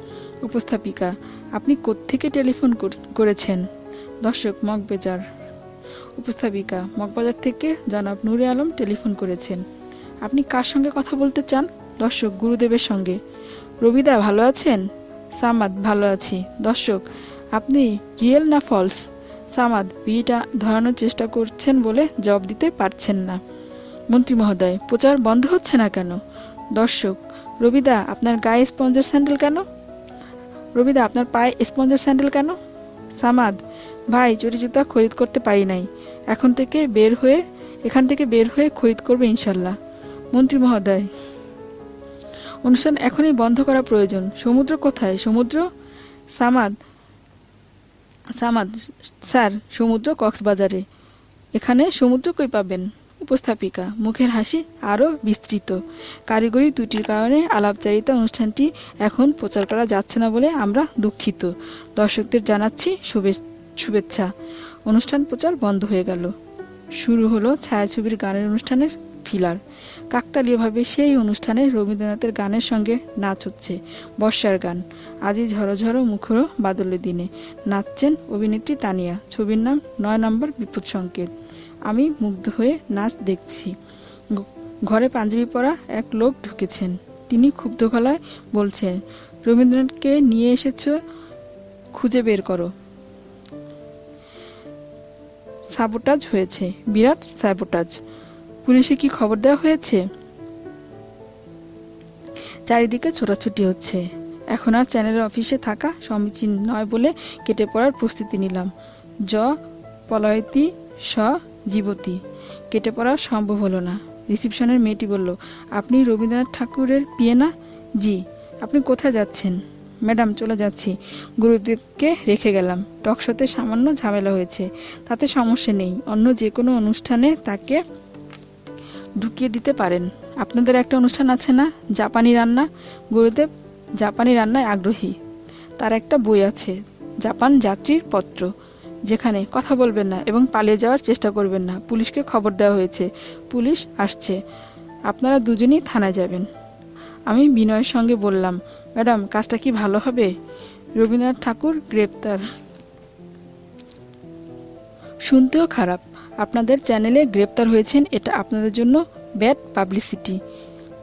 উপস্থাপিকা, আপনি কোত্থেকে টেলিফোন করেছেন? দর্শক, মগবাজার। উপস্থাপিকা, মগবাজার থেকে জনাব নূরে আলম টেলিফোন করেছেন। আপনি কার সঙ্গে কথা বলতে চান? দর্শক, গুরুদেবের সঙ্গে। রবিদা, ভালো আছেন? সামাদ, ভালো আছি। দর্শক, আপনি রিয়েল না ফলস? সামাদ, বিড়িটা ধরানোর চেষ্টা করছেন বলে জবাব দিতে পারছেন না। মন্ত্রী মহোদয়, প্রচার বন্ধ হচ্ছে না কেন? দর্শক, রবিদা, আপনার গায়ে স্পঞ্জের স্যান্ডেল কেন? রবিদা, আপনার পায়ে স্পঞ্জের স্যান্ডেল কেন? সামাদ, ভাই, চটি জুতা খরিদ করতে পারি নাই, এখান থেকে বের হয়ে খরিদ করবে ইনশাল্লাহ। মন্ত্রী মহোদয়, অনুষ্ঠান এখনই বন্ধ করা প্রয়োজন। সমুদ্র কোথায়? সমুদ্র? সামাদ, স্যার, সমুদ্র কক্সবাজারে। এখানে সমুদ্র কই পাবেন? উপস্থাপিকা, মুখের হাসি আরও বিস্তৃত। কারিগরি ত্রুটির কারণে আলাপচারিতা অনুষ্ঠানটি এখন প্রচার করা যাচ্ছে না বলে আমরা দুঃখিত। দর্শকদের জানাচ্ছি শুভেচ্ছা। অনুষ্ঠান প্রচার বন্ধ হয়ে গেল। শুরু হলো ছায়াছবির গানের অনুষ্ঠানের ফিলার। কাকতালীয়ভাবে সেই অনুষ্ঠানে রবীন্দ্রনাথের গানের সঙ্গে নাচ হচ্ছে। বর্ষার গান, আজই ঝড়ো ঝড়ো মুখর বাদলের দিনে। নাচছেন অভিনেত্রী তানিয়া। ছবির নাম 9 নম্বর বিপদ সংকেত। আমি মুগ্ধ হয়ে নাচ দেখছি। ঘরে পাঞ্জাবি পরা এক লোক ঢুকেছেন। তিনি ক্ষুব্ধ গলায় বলছেন, রবীন্দ্রনাথকে নিয়ে এসেছ, খুঁজে বের করো। সাবোটাজ হয়েছে, বিরাট সাবোটাজ। পুলিশে কি খবর দেওয়া হয়েছে? চারিদিকে ছোটাছুটি হচ্ছে। এখন আর চ্যানেলের অফিসে থাকা সমীচীন নয় বলে কেটে পড়ার প্রস্তুতি নিলাম। পলায়তি স জীবতী। কেটে পড়া সম্ভব হলো না। রিসিপশনের মেয়েটি বলল, আপনি রবীন্দ্রনাথ ঠাকুরের পিয়ে না? জি। আপনি কোথায় যাচ্ছেন? ম্যাডাম, চলে যাচ্ছি। গুরুদেবকে রেখে গেলাম। টকশোতে সামান্য ঝামেলা হয়েছে, তাতে সমস্যা নেই। অন্য যে কোনো অনুষ্ঠানে তাকে ঢুকিয়ে দিতে পারেন। আপনাদের একটা অনুষ্ঠান আছে না, জাপানি রান্না? গুরুদেব জাপানি রান্নায় আগ্রহী। তার একটা বই আছে, জাপান যাত্রীর পত্র, যেখানে কথা বলবেন না এবং পালিয়ে যাওয়ার চেষ্টা করবেন না। পুলিশকে খবর দেওয়া হয়েছে, পুলিশ আসছে, আপনারা দুজনেই থানায় যাবেন। আমি বিনয়ের সঙ্গে বললাম, ম্যাডাম, কাজটা কি ভালো হবে? রবীন্দ্রনাথ ঠাকুর গ্রেপ্তার। শুনতেও খারাপ। আপনাদের চ্যানেলে গ্রেপ্তার হয়েছেন, এটা আপনাদের জন্য ব্যাড পাবলিসিটি।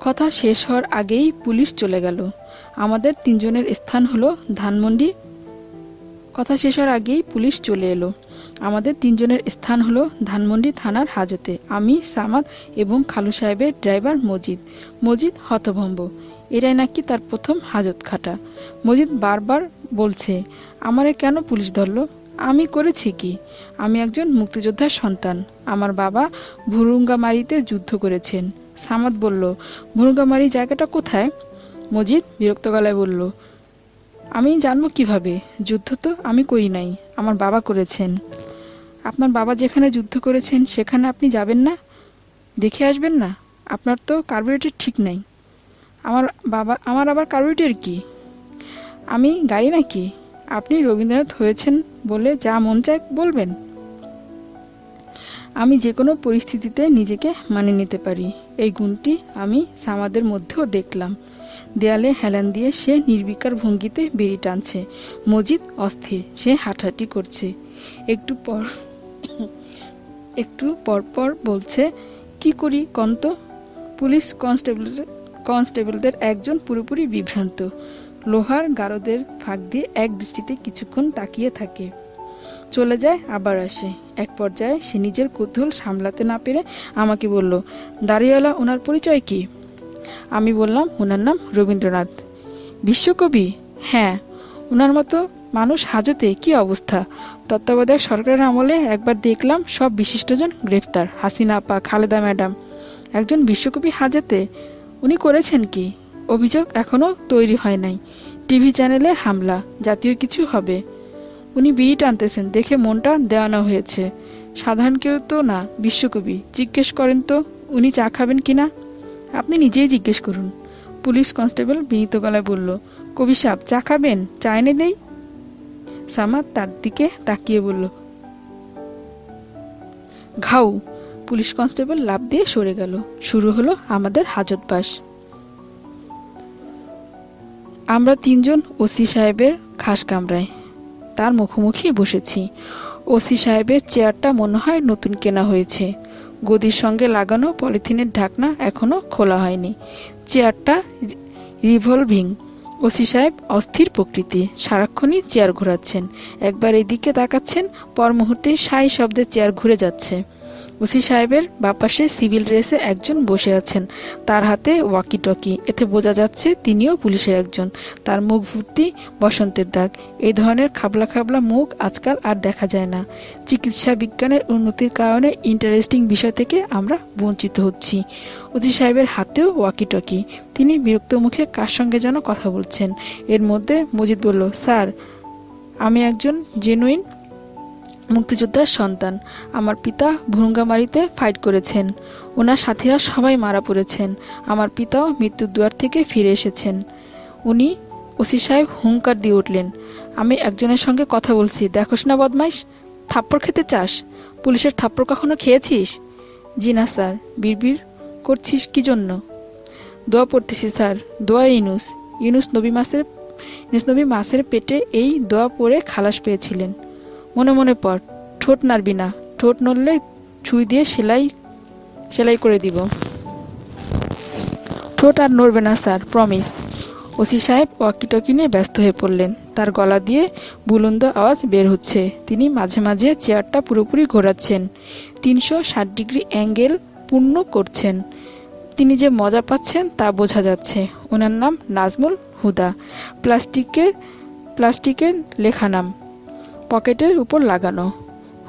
কথা শেষ হওয়ার আগেই পুলিশ চলে গেল। আমাদের তিনজনের স্থান হলো ধানমন্ডি। কথা শেষ হওয়ার আগেই পুলিশ চলে এলো। আমাদের তিনজনের স্থান হলো ধানমন্ডি থানার হাজতে। আমি, সামাদ এবং খালু সাহেবের ড্রাইভার মজিদ। মজিদ হতভম্ব। এটাই নাকি তার প্রথম হাজত খাটা। মজিদ বারবার বলছে, আমারে কেন পুলিশ ধরলো? আমি করেছি কি? আমি একজন মুক্তিযোদ্ধার সন্তান। আমার বাবা ভুরুঙ্গামারিতে যুদ্ধ করেছেন। সামাদ বলল, ভুরুঙ্গামারি জায়গাটা কোথায়? মজিদ বিরক্ত গলায় বলল, আমি জানবো কিভাবে? যুদ্ধ তো আমি করি নাই, আমার বাবা করেছেন। আপনার বাবা যেখানে যুদ্ধ করেছেন সেখানে আপনি যাবেন না? দেখে আসবেন না? আপনার তো কার্বোরেটর ঠিক নাই। আমার আবার কার্বোরেটর কি? আমি গাড়ি নাকি? আপনি রবীন্দ্রনাথ হয়েছেন বলে যা মন চায় বলবেন। আমি যে কোনো পরিস্থিতিতে নিজেকে মানিয়ে নিতে পারি। এই গুণটি আমি সামাদের মধ্যেও দেখলাম। দেয়ালে হেলান দিয়ে সে নির্বিকার ভঙ্গিতে বেরি টানছে। মজিদ অস্থির, সে হাঁটাহাঁটি করছে। একটু পর বলছে, কি করি কন্ত? পুলিশ কনস্টেবলদের একজন পুরোপুরি বিভ্রান্ত। লোহার গারদের ফাঁক দিয়ে এক দৃষ্টিতে কিছুক্ষণ তাকিয়ে থাকে, চলে যায়, আবার আসে। এক পর্যায়ে সে নিজের কৌতূহল সামলাতে না পেরে আমাকে বলল, দাড়িওয়ালা ওনার পরিচয় কি? আমি বললাম, ওনার নাম রবীন্দ্রনাথ। বিশ্বকবি? হ্যাঁ। ওনার মতো মানুষ হাজতে কি অবস্থা? তত্ত্বাবধায়ক সরকারের আমলে একবার দেখলাম সব বিশিষ্টজন গ্রেফতার। হাসিনা আপা, খালেদা ম্যাডাম। একজন বিশ্বকবি হাজতে? উনি করেছেন কি? অভিযোগ এখনো তৈরি হয় নাই। টিভি চ্যানেলে হামলা, জাতীয় কিছু হবে। উনি বিড়ি টানতেছেন দেখে মনটা দেওয়ানো হয়েছে। সাধারণ কেউ তো না, বিশ্বকবি। জিজ্ঞেস করেন তো উনি চা খাবেন কিনা। আপনি নিজেই জিজ্ঞেস করুন। পুলিশ কনস্টেবল বিনীত গলায় বলল, কবি সাহেব চা খাবেন? চা এনে দেই? সামাদ তার দিকে তাকিয়ে বলল, ঘাউ। পুলিশ কনস্টেবল লাফ দিয়ে সরে গেল। শুরু হলো আমাদের হাজতবাস। আমরা তিনজন ওসি সাহেবের খাস কামরায় তার মুখোমুখি বসেছি। ওসি সাহেবের চেয়ারটা মনে হয় নতুন কেনা হয়েছে। গদির সঙ্গে লাগানো পলিথিনের ঢাকনা এখনো খোলা হয়নি। চেয়ারটা রিভলভিং। ওসি সাহেব অস্থির প্রকৃতি, সারাক্ষণই চেয়ার ঘোরাচ্ছেন। একবার এদিকে তাকাচ্ছেন, পর মুহূর্তে সাই শব্দে চেয়ার ঘুরে যাচ্ছে। ওসি সাহেবের বাপাশে সিভিল ড্রেসে একজন বসে আছেন, তার হাতে ওয়াকি টকি। এতে বোঝা যাচ্ছে তিনিও পুলিশের একজন। তার মুখ ভর্তি বসন্তের দাগ। এই ধরনের খাবলা খাবলা মুখ আজকাল আর দেখা যায় না। চিকিৎসা বিজ্ঞানের উন্নতির কারণে ইন্টারেস্টিং বিষয় থেকে আমরা বঞ্চিত হচ্ছি। ওসি সাহেবের হাতেও ওয়াকি টকি। তিনি বিরক্ত মুখে কার সঙ্গে যেন কথা বলছেন। এর মধ্যে মজিদ বলল, স্যার, আমি একজন জেনুইন মুক্তিযোদ্ধার সন্তান। আমার পিতা ভুরুঙ্গামারিতে ফাইট করেছেন। ওনার সাথীরা সবাই মারা পড়েছেন। আমার পিতাও মৃত্যুর দুয়ার থেকে ফিরে এসেছেন। উনি, ওসি সাহেব হুঙ্কার দিয়ে উঠলেন, আমি একজনের সঙ্গে কথা বলছি, দেখোস না বদমাইশ? থাপ্পড় খেতে চাস? পুলিশের থাপ্পড় কখনো খেয়েছিস? জি না স্যার। বিড়বিড় করছিস কি জন্য? দোয়া পড়তেছি স্যার। দোয়া ইউনুস নবী মাসের পেটে এই দোয়া পড়ে খালাস পেয়েছিলেন। মনে মনে পড়। ঠোঁট নাড়বি না। ঠোঁট নড়লে ছুঁই দিয়ে সেলাই করে দিব। ঠোঁট আর নড়বে না স্যার, প্রমিস। ওসি সাহেব ওয়াকি টকি নিয়ে ব্যস্ত হয়ে পড়লেন। তার গলা দিয়ে বুলন্দ আওয়াজ বের হচ্ছে। তিনি মাঝে মাঝে চেয়ারটা পুরোপুরি ঘোরাচ্ছেন, 360 ডিগ্রি অ্যাঙ্গেল পূর্ণ করছেন। তিনি যে মজা পাচ্ছেন তা বোঝা যাচ্ছে। ওনার নাম নাজমুল হুদা। প্লাস্টিকের লেখা নাম, পকেটের উপর লাগানো।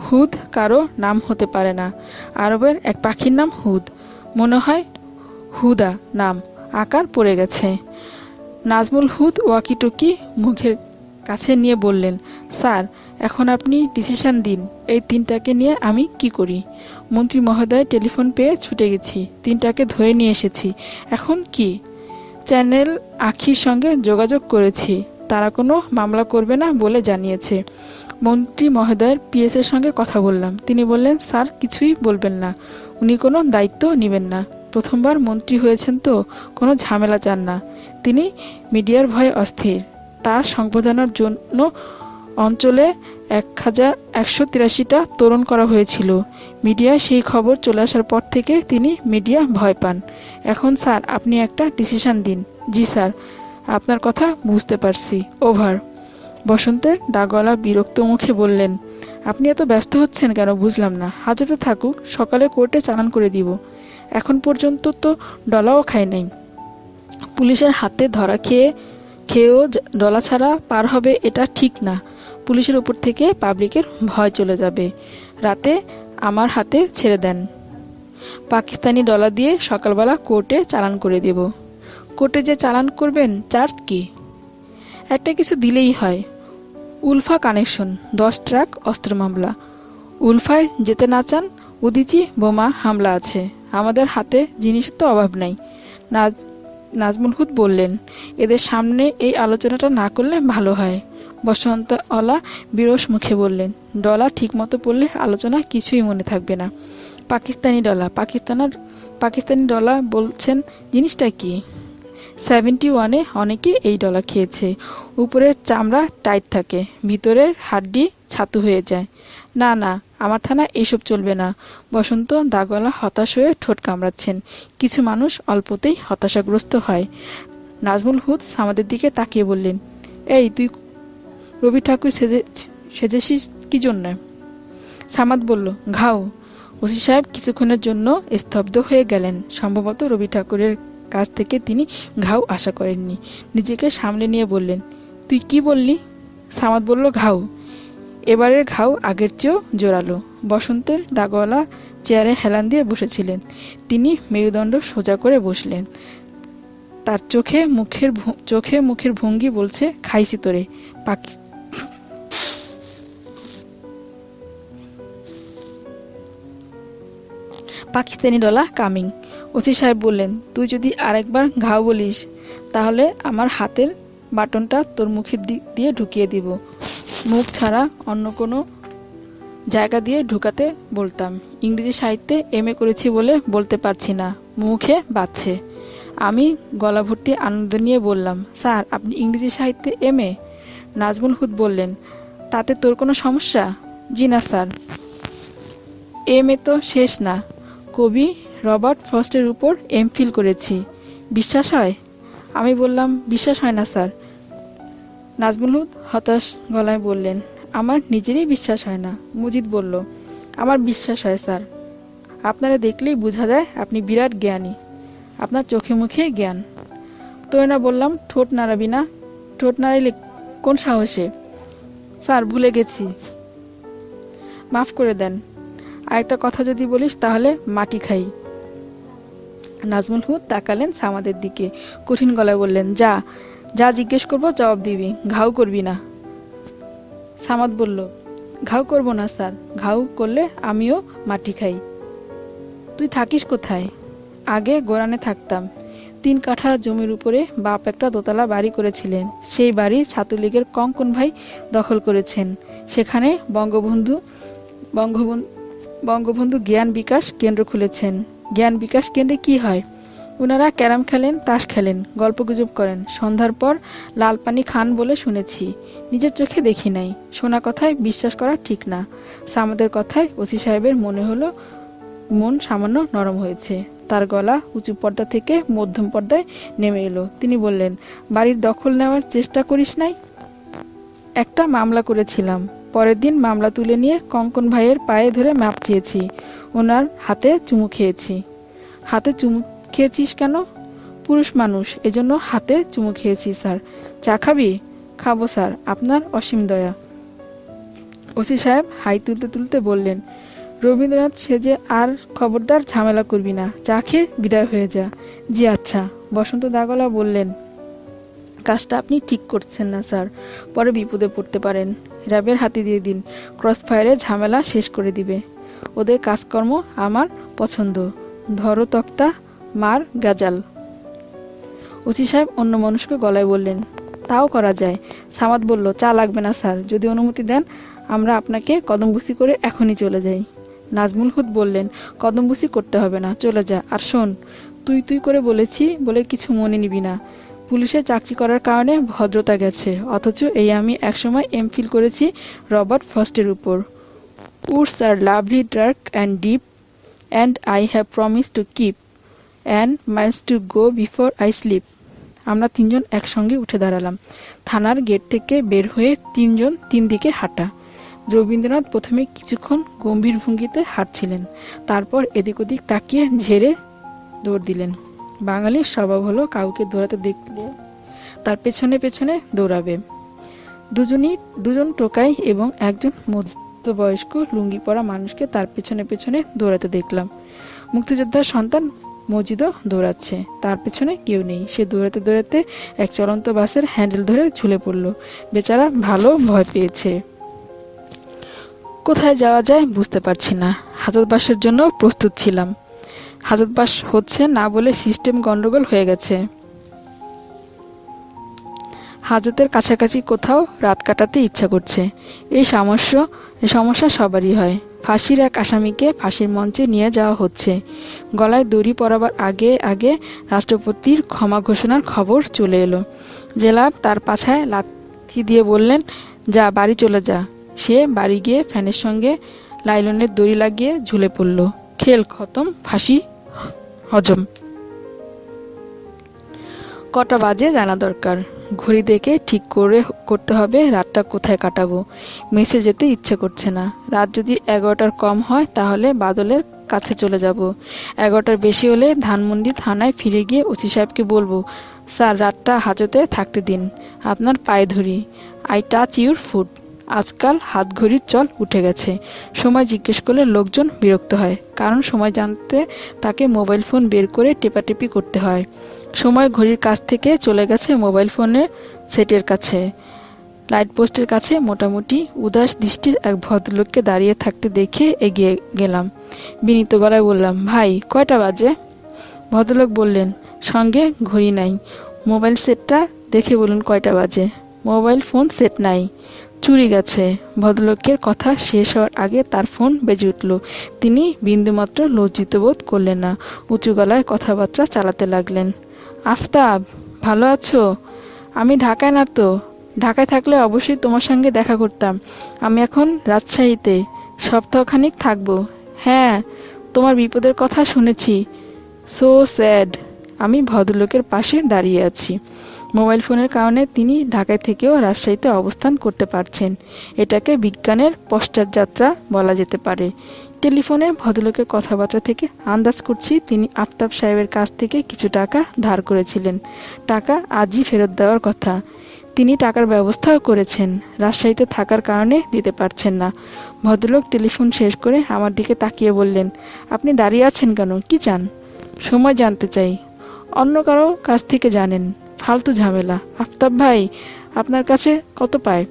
হুদ কারো নাম হতে পারে না। আরবের এক পাখির নাম হুদ, মনে হয় হুদা নাম আকার পড়ে গেছে। নাজমুল হুদ ওয়াকি টকি মুখের কাছে নিয়ে বললেন, স্যার, এখন আপনি ডিসিশন দিন, এই তিনটাকে নিয়ে আমি কি করি? মন্ত্রী মহোদয় টেলিফোন পেয়ে ছুটে গেছি, তিনটাকে ধরে নিয়ে এসেছি। এখন কি? চ্যানেল আখির সঙ্গে যোগাযোগ করেছি, তারা কোনো মামলা করবে না বলে জানিয়েছে। মন্ত্রী মহোদয়ের পিএসের সঙ্গে কথা বললাম, তিনি বললেন, স্যার কিছুই বলবেন না, উনি কোনো দায়িত্ব নেবেন না। প্রথমবার মন্ত্রী হয়েছেন তো কোনো ঝামেলা চান না। তিনি মিডিয়ার ভয়ে অস্থির। তার সংবর্ধনার জন্য অঞ্চলে 1183টা তোরণ করা হয়েছিল। মিডিয়ায় সেই খবর চলে আসার পর থেকে তিনি মিডিয়া ভয় পান। এখন স্যার আপনি একটা ডিসিশন দিন। জি স্যার, আপনার কথা বুঝতে পারছি, ওভার। বসন্তের দাগওয়ালা বিরক্ত মুখে বললেন, আপনি এত ব্যস্ত হচ্ছেন কেন বুঝলাম না। হাজতে থাকুক, সকালে কোর্টে চালান করে দিব। এখন পর্যন্ত তো ডলাও খায় নাই। পুলিশের হাতে ধরা খেয়েও ডলা ছাড়া পার হবে, এটা ঠিক না। পুলিশের উপর থেকে পাবলিকের ভয় চলে যাবে। রাতে আমার হাতে ছেড়ে দেন, পাকিস্তানি ডলার দিয়ে সকালবেলা কোর্টে চালান করে দেব। কোর্টে যে চালান করবেন, চার্জ কি? একটা কিছু দিলেই হয়। উলফা কানেকশন, 10 ট্রাক অস্ত্র মামলা। উলফায় যেতে না চান, উদিচি বোমা হামলা আছে। আমাদের হাতে জিনিসের তো অভাব নাই। নাজমুল হুদ বললেন, এদের সামনে এই আলোচনাটা না করলে ভালো হয়। বসন্তওয়ালা বিরস মুখে বললেন, ডলা ঠিক মতো পড়লে আলোচনা কিছুই মনে থাকবে না। পাকিস্তানি ডলা, পাকিস্তানি ডলা বলছেন, জিনিসটা কি? 71-এ অনেকে এই ডলা খেয়েছে। উপরের চামড়া টাইট থাকে, ভিতরের হাড্ডি ছাতু হয়ে যায়। না না, আমার থানা এইসব চলবে না। বসন্ত দাগওয়ালা হতাশ হয়ে ঠোঁট কামড়াচ্ছেন। কিছু মানুষ অল্পতেই হতাশাগ্রস্ত হয়। নাজমুল হুদ সামাদের দিকে তাকিয়ে বললেন, এই তুই রবি ঠাকুর সেজেছিস কি জন্য? সামাদ বলল, ঘাও। ওসি সাহেব কিছুক্ষণের জন্য স্তব্ধ হয়ে গেলেন। সম্ভবত রবি ঠাকুরের কাছ থেকে তিনি ঘাও আশা করেননি। নিজেকে সামলে নিয়ে বললেন, তুই কি বললি? সামাদ বলল, ঘাও। এবারের ঘাও আগের চেয়েও জোরালো। বসন্তের দাগওয়ালা চেয়ারে হেলান দিয়ে বসেছিলেন। তিনি মেরুদণ্ড সোজা করে বসলেন। তার চোখে মুখের ভঙ্গি বলছে, খাইছি তোরে। পাকিস্তানি ডলা কামিং। ওসি সাহেব বললেন, তুই যদি আরেকবার ঘাও বলিস, তাহলে আমার হাতের বাটনটা তোর মুখের দিক দিয়ে ঢুকিয়ে দিব। মুখ ছাড়া অন্য কোনো জায়গা দিয়ে ঢুকাতে বলতাম। ইংরেজি সাহিত্যে এমএ করেছি বলে বলতে পারছি না, মুখে বাজছে। আমি গলা ভর্তি আনন্দ নিয়ে বললাম, স্যার আপনি ইংরেজি সাহিত্যে এমএ? নাজমুল হুদ বললেন, তাতে তোর কোনো সমস্যা? জি না স্যার, এমএ তো শেষ না, কবি রবার্ট ফ্রস্টের উপর এমফিল করেছি। বিশ্বাস হয়? আমি বললাম, বিশ্বাস হয় না স্যার। নাজমুল হুদ হতাশ গলায় বললেন, আমার নিজেরই বিশ্বাস হয় না। মুজিদ বলল, আমার বিশ্বাস হয় স্যার। আপনারা দেখলেই বোঝা যায় আপনি বিরাট জ্ঞানী। আপনার চোখে মুখে জ্ঞান। তোর না বললাম ঠোঁট নাড়াবি না। ঠোঁট নাড়াইলে কোন সাহসে? স্যার ভুলে গেছি, মাফ করে দেন। আরেকটা কথা যদি বলিস তাহলে মাটি খাই। নাজমুল হুদ তাকালেন সামাদের দিকে, কঠিন গলায় বললেন, যা যা জিজ্ঞেস করবো জবাব দিবি, ঘাউ করবি না। সামাদ বলল, ঘাউ করব না স্যার, ঘাউ করলে আমিও মাটি খাই। তুই থাকিস কোথায়? আগে গোরানে থাকতাম। 3 কাঠা জমির উপরে বাপ একটা দোতলা বাড়ি করেছিলেন। সেই বাড়ি ছাত্রলীগের কঙ্কন ভাই দখল করেছেন। সেখানে বঙ্গবন্ধু জ্ঞান বিকাশ কেন্দ্র খুলেছেন। জ্ঞান বিকাশ কেন্দ্রে কি হয়? ওনারা ক্যারাম খেলেন, তাস খেলেন, গল্পগুজব করেন। সন্ধ্যার পর লাল পানি খান বলে শুনেছি, নিজের চোখে দেখি নাই। শোনা কথায় বিশ্বাস করা ঠিক না। সামাদের কথায় ওসি সাহেবের মন সামান্য নরম হয়েছে। তার গলা উঁচু পর্দা থেকে মধ্যম পর্দায় নেমে এলো। তিনি বললেন, বাড়ির দখল নেওয়ার চেষ্টা করিস নাই? একটা মামলা করেছিলাম। পরের দিন মামলা তুলে নিয়ে কঙ্কন ভাইয়ের পায়ে ধরে মাপ চেয়েছি। ওনার হাতে চুমু খেয়েছি। হাতে চুমু খেয়েছিস কেন? পুরুষ মানুষ, এজন্য হাতে চুমু খেয়েছি স্যার। চা খাবি? খাবো স্যার, আপনার অসীম দয়া। ওসি সাহেব হাই তুলতে তুলতে বললেন, রবীন্দ্রনাথ সেজে আর খবরদার ঝামেলা করবি না, চা খেয়ে বিদায় হয়ে যা। জি আচ্ছা। বসন্ত দাগওয়ালা বললেন, কাজটা আপনি ঠিক করছেন না স্যার, পরে বিপদে পড়তে পারেন। র্যাবের হাতে দিয়ে দিন, ক্রস ফায়ারে ঝামেলা শেষ করে দিবে। ওদের কাজকর্ম আমার পছন্দ। ধরো তক্তা, মার গাজাল। ওসি সাহেব অন্য মানুষকে গলায় বললেন, তাও করা যায়। সামাদ বলল, চা লাগবে না স্যার, যদি অনুমতি দেন আমরা আপনাকে কদমবুসি করে এখনই চলে যাই। নাজমুল হুদ বললেন, কদমবুসি করতে হবে না, চলে যা। আর শোন, তুই করে বলেছি বলে কিছু মনে নিবি না। পুলিশে চাকরি করার কারণে ভদ্রতা গেছে, অথচ এই আমি একসময় এমফিল করেছি রবার্ট ফ্রস্টের উপর। Woods are lovely dark and deep, and I have promise to keep, and miles to go before I sleep. আমরা তিনজন একসঙ্গে উঠে দাঁড়ালাম। থানার গেট থেকে বের হয়ে তিনজন তিন দিকে হাঁটা। রবীন্দ্রনাথ প্রথমে কিছুক্ষণ গম্ভীর ভঙ্গিতে হাঁটছিলেন, তারপর এদিক ওদিক তাকিয়ে ঝেড়ে দৌড় দিলেন। বাঙালির স্বভাব হলো কাউকে দৌড়াতে দেখলে তার পেছনে পেছনে দৌড়াবে। দুজন টোকাই এবং একজন মধ্যবয়স্ক লুঙ্গি পরা মানুষকে তার পেছনে পেছনে দৌড়াতে দেখলাম। মুক্তিযোদ্ধার সন্তান মজিদও দৌড়াচ্ছে, তার পেছনে কেউ নেই। সে দৌড়াতে দৌড়াতে এক চলন্ত বাসের হ্যান্ডেল ধরে ঝুলে পড়ল। বেচারা ভালো ভয় পেয়েছে। কোথায় যাওয়া যায় বুঝতে পারছি না। হাজতবাসের জন্য প্রস্তুত ছিলাম। হাজতবাস হচ্ছে না বলে সিস্টেম গন্ডগোল হয়ে গেছে। হাজতের কাছাকাছি কোথাও রাত কাটাতে ইচ্ছা করছে। এই সমস্যা সবারই হয়। ফাঁসির এক আসামিকে ফাঁসির মঞ্চে নিয়ে যাওয়া হচ্ছে। গলায় দড়ি পরাবার আগে আগে রাষ্ট্রপতির ক্ষমা ঘোষণার খবর চলে এলো। জেলার তার পাছায় লাথি দিয়ে বললেন, যা বাড়ি চলে যা। সে বাড়ি গিয়ে ফ্যানের সঙ্গে লাইলনের দড়ি লাগিয়ে ঝুলে পড়ল। খেল খতম, ফাঁসি হজম। কটা বাজে জানা দরকার। ঘড়ি দেখে ঠিক করতে হবে রাতটা কোথায় কাটাবো। মেসে যেতে ইচ্ছে করছে না। রাত যদি 11টার কম হয় তাহলে বাদলের কাছে চলে যাব। 11টার বেশি হলে ধানমন্ডি থানায় ফিরে গিয়ে ওসি সাহেবকে বলবো, স্যার রাতটা হাজতে থাকতে দিন, আপনার পায়ে ধরি, আই টাচ ইউর ফুট। আজকাল হাত ঘড়ির চল উঠে গেছে। সময় জিজ্ঞেস করলে লোকজন বিরক্ত হয়, কারণ সময় জানতে তাকে মোবাইল ফোন বের করে টেপাটেপি করতে হয়। সময় ঘড়ির কাছ থেকে চলে গেছে মোবাইল ফোনের সেটের কাছে। লাইট পোস্টের কাছে মোটামুটি উদাস দৃষ্টির এক ভদ্রলোককে দাঁড়িয়ে থাকতে দেখে এগিয়ে গেলাম। বিনীত গলায় বললাম, ভাই কয়টা বাজে? ভদ্রলোক বললেন, সঙ্গে ঘড়ি নাই, মোবাইল সেটটা দেখে বলুন কয়টা বাজে। মোবাইল ফোন সেট নাই, চুরি গেছে। ভদ্রলোকের কথা শেষ হওয়ার আগে তার ফোন বেজে উঠল। তিনি বিন্দুমাত্র লজ্জিত বোধ করলেন না, উঁচু গলায় কথাবার্তা চালাতে লাগলেন। আফতাব, ভালো আছো? আমি ঢাকায় না তো। ঢাকায় থাকলে অবশ্যই তোমার সঙ্গে দেখা করতাম। আমি এখন রাজশাহীতে, সপ্তাহখানিক থাকবো। হ্যাঁ, তোমার বিপদের কথা শুনেছি। So sad. আমি ভদ্রলোকের পাশে দাঁড়িয়ে আছি। মোবাইল ফোনের কারণে তিনি ঢাকায় থেকেও রাজশাহীতে অবস্থান করতে পারছেন। এটাকে বিজ্ঞানের পশ্চাৎযাত্রা বলা যেতে পারে। টেলিফোনে ভদ্রলোকের কথাবার্তা থেকে আন্দাজ করছি তিনি আফতাব সাহেবের কাছ থেকে কিছু টাকা ধার করেছিলেন। টাকা আজই ফেরত দেওয়ার কথা। তিনি টাকার ব্যবস্থাও করেছেন, রাজশাহীতে থাকার কারণে দিতে পারছেন না। ভদ্রলোক টেলিফোন শেষ করে আমার দিকে তাকিয়ে বললেন, আপনি দাঁড়িয়ে আছেন কেন, কি চান? সময় জানতে চাই। অন্য কারো কাছ থেকে জানেন, ফালতু ঝামেলা। আফতাব ভাই আপনার কাছে কত পায়?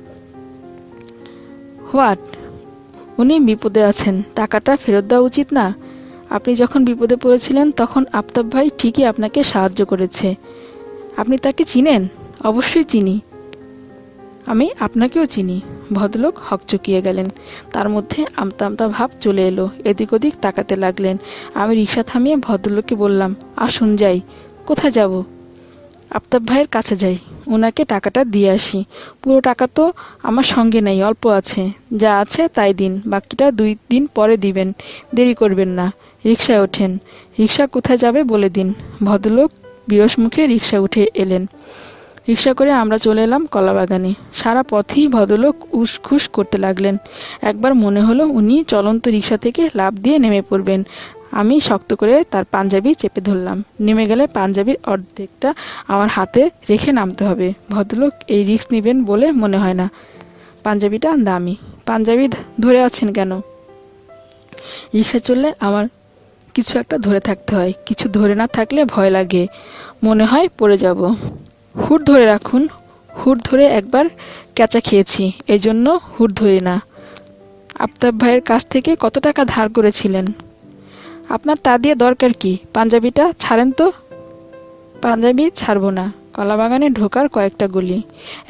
হোয়াট? উনি বিপদে আছেন, টাকাটা ফেরত দেওয়া উচিত না? আপনি যখন বিপদে পড়েছিলেন তখন আফতাব ভাই ঠিকই আপনাকে সাহায্য করেছে। আপনি তাকে চিনেন? অবশ্যই চিনি। আমি আপনাকেও চিনি। ভদ্রলোক হকচকিয়ে গেলেন। তার মধ্যে আমতা আমতা ভাব চলে এলো। এদিক ওদিক তাকাতে লাগলেন। আমি রিকশা থামিয়ে ভদ্রলোককে বললাম, আসুন যাই। কোথায় যাব? আফতাব ভাইয়ের কাছে যাই, ওনাকে টাকাটা দিয়ে আসি। পুরো টাকা তো আমার সঙ্গে নেই, অল্প আছে। যা আছে তাই দিন, বাকিটা 2 দিন পরে দিবেন, দেরি করবেন না। রিকশায় ওঠেন। রিকশা কোথায় যাবে বলে দিন। ভদ্রলোক বিরস মুখে রিকশা উঠে এলেন। রিকশা করে আমরা চলে এলাম কলাবাগানে। সারা পথেই ভদ্রলোক উসখুস করতে লাগলেন। একবার মনে হলো উনি চলন্ত রিকশা থেকে লাফ দিয়ে নেমে পড়বেন। আমি শক্ত করে তার পাঞ্জাবি চেপে ধরলাম। নেমে গেলে পাঞ্জাবির অর্ধেকটা আমার হাতে রেখে নামতে হবে। ভদ্রলোক এই রিস্ক নেবেন বলে মনে হয় না। পাঞ্জাবিটা দামি। পাঞ্জাবি ধরে আছেন কেন? রিকশা চললে আমার কিছু একটা ধরে থাকতে হয়। কিছু ধরে না থাকলে ভয় লাগে, মনে হয় পড়ে যাব। হুড ধরে রাখুন। হুড ধরে একবার ক্যাচা খেয়েছি, এই জন্য হুড ধরি না। আফতাব ভাইয়ের কাছ থেকে কত টাকা ধার করেছিলেন? আপনার তা দিয়ে দরকার কি? পাঞ্জাবিটা ছাড়েন তো। পাঞ্জাবি ছাড়বো না। কলাবাগানে ঢোকার কয়েকটা গলি।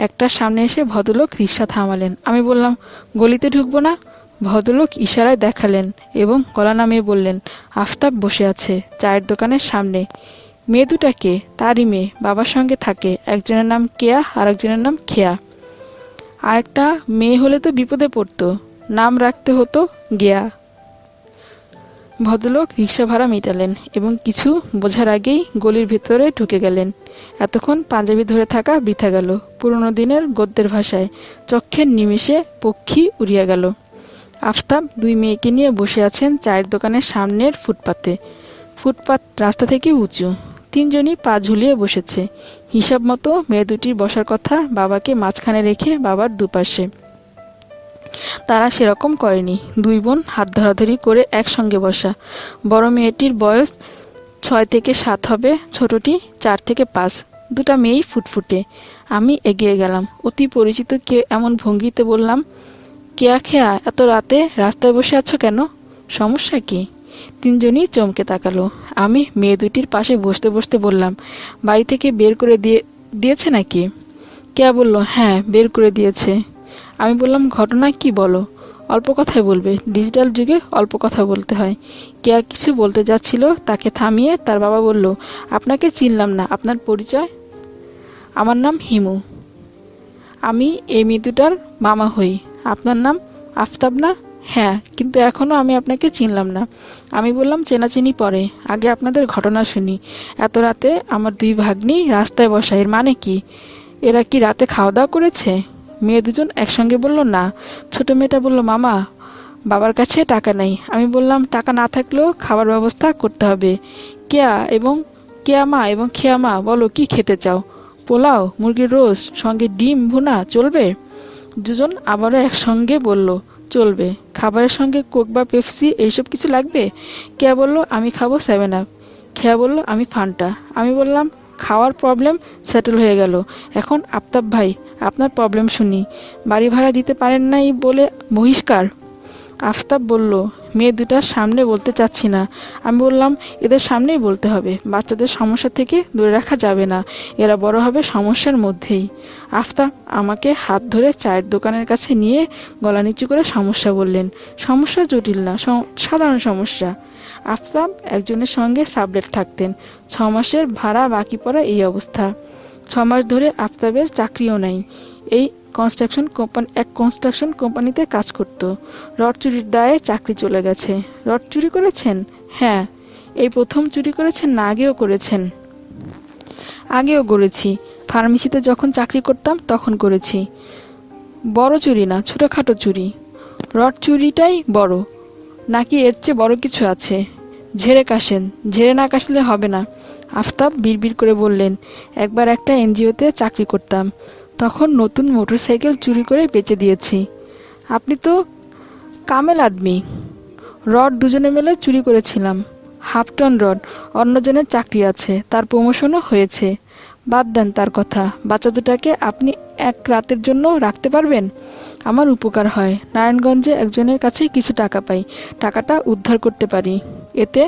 একটার সামনে এসে ভদ্রলোক রিকশা থামালেন। আমি বললাম, গলিতে ঢুকবো না? ভদ্রলোক ইশারায় দেখালেন এবং গলা নামিয়ে বললেন, আফতাব বসে আছে চায়ের দোকানের সামনে। মেয়ে দুটাকে তারই মেয়ে, বাবার সঙ্গে থাকে, একজনের নাম কেয়া আর একজনের নাম খেয়া। আরেকটা মেয়ে হলে তো বিপদে পড়তো, নাম রাখতে হতো গেয়া। ভদ্রলোক রিক্সা ভাড়া মেটালেন এবং কিছু বোঝার আগেই গলির ভেতরে ঢুকে গেলেন। এতক্ষণ পাঞ্জাবি ধরে থাকা বৃথা গেল। পুরনো দিনের গদ্যের ভাষায় চক্ষের নিমেষে পক্ষী উড়িয়া গেল। আফতাব দুই মেয়েকে নিয়ে বসে আছেন চায়ের দোকানের সামনের ফুটপাতে। ফুটপাত রাস্তা থেকে উঁচু, তিনজনই পা ঝুলিয়ে বসেছে। হিসাব মতো মেয়ে দুটির বসার কথা, বাবাকে মাঝখানে রেখে বাবার দুপাশে। তারা সেরকম করেনি। দুই বোন হাত ধরাধরি করে একসঙ্গে বসা। বড় মেয়েটির বয়স 6 থেকে 7 হবে, ছোটটি 4 থেকে 5। দুটা মেয়েই ফুটফুটে। আমি এগিয়ে গেলাম। অতি পরিচিত কে এমন ভঙ্গিতে বললাম, কেয়া খেয়া, এত রাতে রাস্তায় বসে আছো কেন? সমস্যা কি? তিনজনই চমকে তাকালো। আমি মেয়ে দুটির পাশে বসতে বসতে বললাম, বাড়ি থেকে বের করে দিয়েছে নাকি? কেয়া বলল, হ্যাঁ, বের করে দিয়েছে। আমি বললাম, ঘটনা কি বলো? অল্প কথায় বলবে, ডিজিটাল যুগে অল্প কথা বলতে হয়। কেয়া কিছু বলতে যাচ্ছিল, তাকে থামিয়ে তার বাবা বলল, আপনাকে চিনলাম না, আপনার পরিচয়? আমার নাম হিমু, আমি এই মেয়ে দুটার মামা হই। আপনার নাম আফতাব না? হ্যাঁ, কিন্তু এখনো আমি আপনাকে চিনলাম না। আমি বললাম, চেনাচিনি পরে, আগে আপনাদের ঘটনা শুনি। এত রাতে আমার দুই ভাগ্নি রাস্তায় বসা, এর মানে কি? এরা কি রাতে খাওয়া দাওয়া করেছে? মেয়ে দুজন একসঙ্গে বলল, না। ছোট মেয়েটা বলল, মামা, বাবার কাছে টাকা নেই। আমি বললাম, টাকা না থাকলেও খাবার ব্যবস্থা করতে হবে। কেয়া মা এবং খেয়া মা, বলো কি খেতে চাও? পোলাও, মুরগির রোস্ট, সঙ্গে ডিম ভুনা চলবে? দুজন আবারও একসঙ্গে বলল, চলবে। খাবারের সঙ্গে কোক বা পেপসি এইসব কিছু লাগবে? কেয়া বলল, আমি খাবো 7 আপ। খেয়া বলল, আমি ফান্টা। আমি বললাম, খাওয়ার প্রবলেম সেটেল হয়ে গেল। এখন আফতাব ভাই, আপনার প্রবলেম শুনি। বাড়ি ভাড়া দিতে পারেন নাই বলে বহিষ্কার? আফতাব বলল, মেয়ে দুটার সামনে বলতে চাচ্ছি না। আমি বললাম, এদের সামনেই বলতে হবে। বাচ্চাদের সমস্যা থেকে দূরে রাখা যাবে না, এরা বড় হবে সমস্যার মধ্যেই। আফতাব আমাকে হাত ধরে চায়ের দোকানের কাছে নিয়ে গলা নিচু করে সমস্যা বললেন। সমস্যা জটিল না, সাধারণ সমস্যা। আফতাব একজনের সঙ্গে সাবলেট থাকতেন। 6 মাসের ভাড়া বাকি পড়া এই অবস্থা। 6 মাস ধরে আফতাবের চাকরিও নাই। এক কনস্ট্রাকশন কোম্পানিতে কাজ করত। রড চুরির দায়ে চাকরি চলে গেছে। রড চুরি করেছেন? হ্যাঁ। এই প্রথম চুরি করেছেন না আগেও করেছেন? আগেও করেছি, ফার্মেসিতে যখন চাকরি করতাম তখন করেছি। বড় চুরি না, ছোটখাটো চুরি। রড চুরিটাই বড়, নাকি এর চেয়ে বড় কিছু আছে? ঝেড়ে কাশেন, ঝেড়ে না কাশলে হবে না। আফতাব বিড়বিড় করে বললেন, একবার একটা এনজিওতে চাকরি করতাম, তখন নতুন মোটরসাইকেল চুরি করে বেচে দিয়েছি। আপনি তো কামেল আদমি। রড দুজনে মিলে চুরি করেছিলাম, 1/2 টন রড। অন্যজনের চাকরি আছে, তার প্রমোশনও হয়েছে। বাদ দেন তার কথা। বাচ্চা দুটাকে আপনি এক রাতের জন্য রাখতে পারবেন? আমার উপকার হয়। নারায়ণগঞ্জে একজনের কাছে কিছু টাকা পাই, টাকাটা উদ্ধার করতে পারি। এতে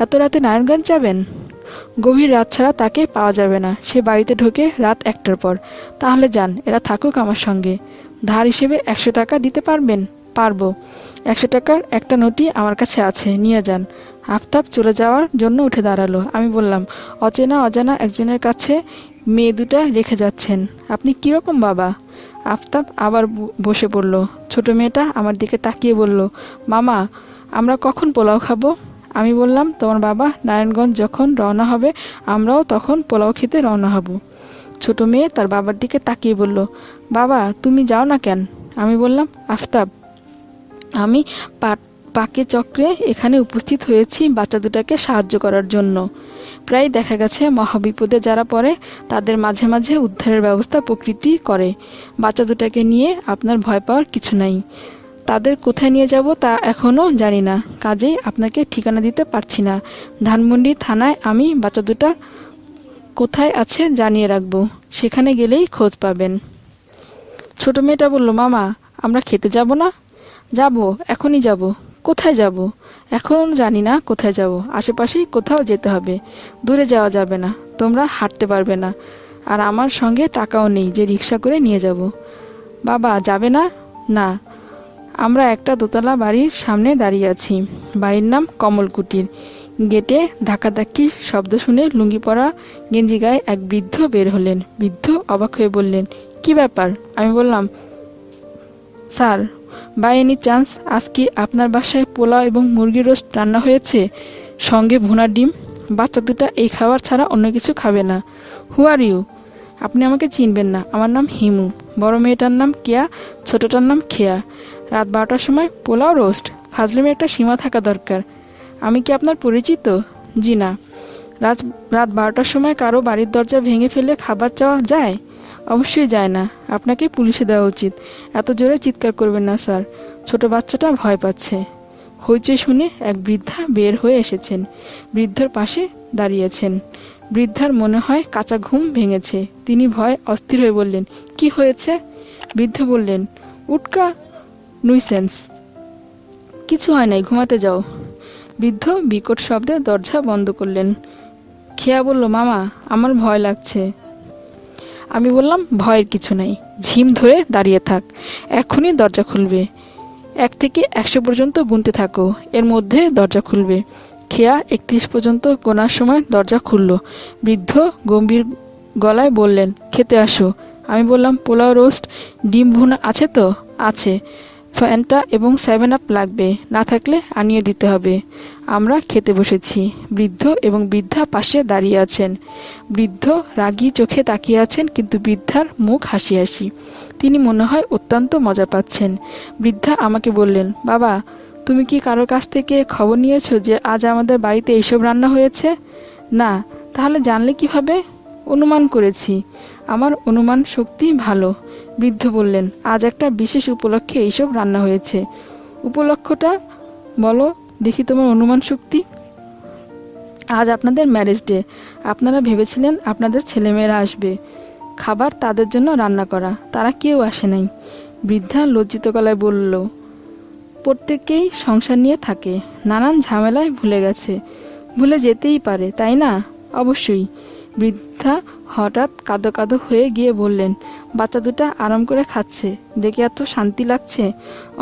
এত রাতে নারায়ণগঞ্জ যাবেন? গভীর রাত ছাড়া তাকে পাওয়া যাবে না। সে বাড়িতে ঢোকে রাত 1টার পর। তাহলে যান, এরা থাকুক আমার সঙ্গে। ধার হিসেবে 100 টাকা দিতে পারবেন? পারবো। 100 টাকার একটা নোটই আমার কাছে আছে, নিয়ে যান। আফতাব চলে যাওয়ার জন্য উঠে দাঁড়ালো। আমি বললাম, অচেনা অজানা একজনের কাছে মেয়ে দুটা রেখে যাচ্ছেন, আপনি কিরকম বাবা? আফতাব আবার বসে পড়ল। ছোট মেয়েটা আমার দিকে তাকিয়ে বলল, মামা, আমরা কখন পোলাও খাবো? আমি বললাম, তোমার বাবা নারায়ণগঞ্জ যখন রওনা হবে আমরাও তখন পোলাও খেতে রওনা হব। ছোট মেয়ে তার বাবার দিকে তাকিয়ে বলল, বাবা, তুমি যাও না কেন? আমি বললাম, আফতাব, আমি পাকে চক্রে এখানে উপস্থিত হয়েছি বাচ্চা দুটাকে সাহায্য করার জন্য। প্রায় দেখা গেছে মহাবিপদে যারা পড়ে তাদের মাঝে মাঝে উদ্ধারের ব্যবস্থা প্রকৃতি করে। বাচ্চা দুটাকে নিয়ে আপনার ভয় পাওয়ার কিছু নাই। তাদের কোথায় নিয়ে যাব তা এখনও জানি না, কাজেই আপনাকে ঠিকানা দিতে পারছি না। ধানমন্ডি থানায় আমি বাচ্চা দুটা কোথায় আছে জানিয়ে রাখবো, সেখানে গেলেই খোঁজ পাবেন। ছোট মেয়েটা বলল, মামা, আমরা খেতে যাব না? যাব, এখনই যাব। কোথায় যাব? এখন জানি না কোথায় যাব। আশেপাশেই কোথাও যেতে হবে, দূরে যাওয়া যাবে না। তোমরা হাঁটতে পারবে না, আর আমার সঙ্গে টাকাও নেই যে রিক্সা করে নিয়ে যাব। বাবা, যাবে না? না। আমরা একটা দোতলা বাড়ির সামনে দাঁড়িয়ে আছি। বাড়ির নাম কমল কুটির। গেটে ধাক্কাধাক্কি শব্দ শুনে লুঙ্গি পরা গেঞ্জি গায়ে এক বৃদ্ধ বের হলেন। বৃদ্ধ অবাক হয়ে বললেন, কি ব্যাপার? আমি বললাম, স্যার, বাই এনি চান্স আজ কি আপনার বাসায় পোলাও এবং মুরগি রোস্ট রান্না হয়েছে, সঙ্গে ভুনা ডিম? বাচ্চা দুটা এই খাবার ছাড়া অন্য কিছু খাবে না। হু আর ইউ? আপনি আমাকে চিনবেন না, আমার নাম হিমু। বড় মেয়েটার নাম কেয়া, ছোটটার নাম খেয়া। রাত 12টার সময় পোলাও রোস্ট? ফাজলামের একটা সীমা থাকা দরকার। আমি কি আপনার পরিচিত? জি না। রাত রাত 12টার সময় কারো বাড়ির দরজা ভেঙে ফেলে খাবার চাওয়া যায়? অবশ্যই যায় না। আপনাকে পুলিশে দেওয়া উচিত। এত জোরে চিৎকার করবেন না স্যার, ছোট বাচ্চাটা ভয় পাচ্ছে। হইচই শুনে এক বৃদ্ধা বের হয়ে এসেছেন। বৃদ্ধর পাশে দাঁড়িয়েছেন। বৃদ্ধার মনে হয় কাঁচা ঘুম ভেঙেছে। তিনি ভয়ে অস্থির হয়ে বললেন, কি হয়েছে? বৃদ্ধ বললেন, উটকা নুইসেন্স। কিছু হয় নাই, ঘুমাতে যাও। বৃদ্ধ বিকট শব্দে দরজা বন্ধ করলেন। খেয়া বলল, মামা, আমার ভয় লাগছে। আমি বললাম, ভয়ের কিছু নাই, ঝিম ধরে দাঁড়িয়ে থাক, এখনই দরজা খুলবে। 1 থেকে 100 পর্যন্ত গুনতে থাকো, এর মধ্যে দরজা খুলবে। খেয়া 31 পর্যন্ত গোনার সময় দরজা খুলল। বৃদ্ধ গম্ভীর গলায় বললেন, খেতে আসো। আমি বললাম, পোলাও রোস্ট, ডিম ভুনা আছে তো? আছে। ফ্যানটা এবং 7 আপ লাগবে, না থাকলে আনিয়ে দিতে হবে। আমরা খেতে বসেছি। বৃদ্ধ এবং বৃদ্ধা পাশে দাঁড়িয়ে আছেন। বৃদ্ধ রাগী চোখে তাকিয়ে আছেন, কিন্তু বৃদ্ধার মুখ হাসি হাসি। তিনি মনে হয় অত্যন্ত মজা পাচ্ছেন। বৃদ্ধা আমাকে বললেন, বাবা, তুমি কি কারোর কাছ থেকে খবর নিয়েছো যে আজ আমাদের বাড়িতে এইসব রান্না হয়েছে? না। তাহলে জানলে কিভাবে? অনুমান করেছি। আমার অনুমান শক্তি ভালো। বৃদ্ধ বললেন, আজ একটা বিশেষ উপলক্ষে এইসব রান্না হয়েছে। উপলক্ষটা বলো দেখি তোমার অনুমান শক্তি। আজ আপনাদের ম্যারেজ ডে। আপনারা ভেবেছিলেন আপনাদের ছেলেমেয়েরা আসবে। খাবার তাদের জন্য রান্না করা, তারা কেউ আসে নাই। বৃদ্ধা লজ্জিত গলায় বলল, প্রত্যেকেই সংসার নিয়ে থাকে, নানান ঝামেলায় ভুলে গেছে। ভুলে যেতেই পারে, তাই না? অবশ্যই। বৃদ্ধা হঠাৎ কাঁদো কাঁদো হয়ে গিয়ে বললেন, বাচ্চা দুটা আরাম করে খাচ্ছে দেখে এত শান্তি লাগছে।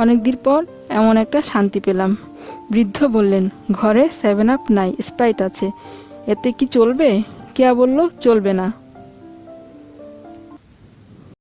অনেকদিন পর এমন একটা শান্তি পেলাম। বৃদ্ধ বললেন, ঘরে 7 আপ নাই, স্প্রাইট আছে, এতে কি চলবে? কেয়া বলল, চলবে না।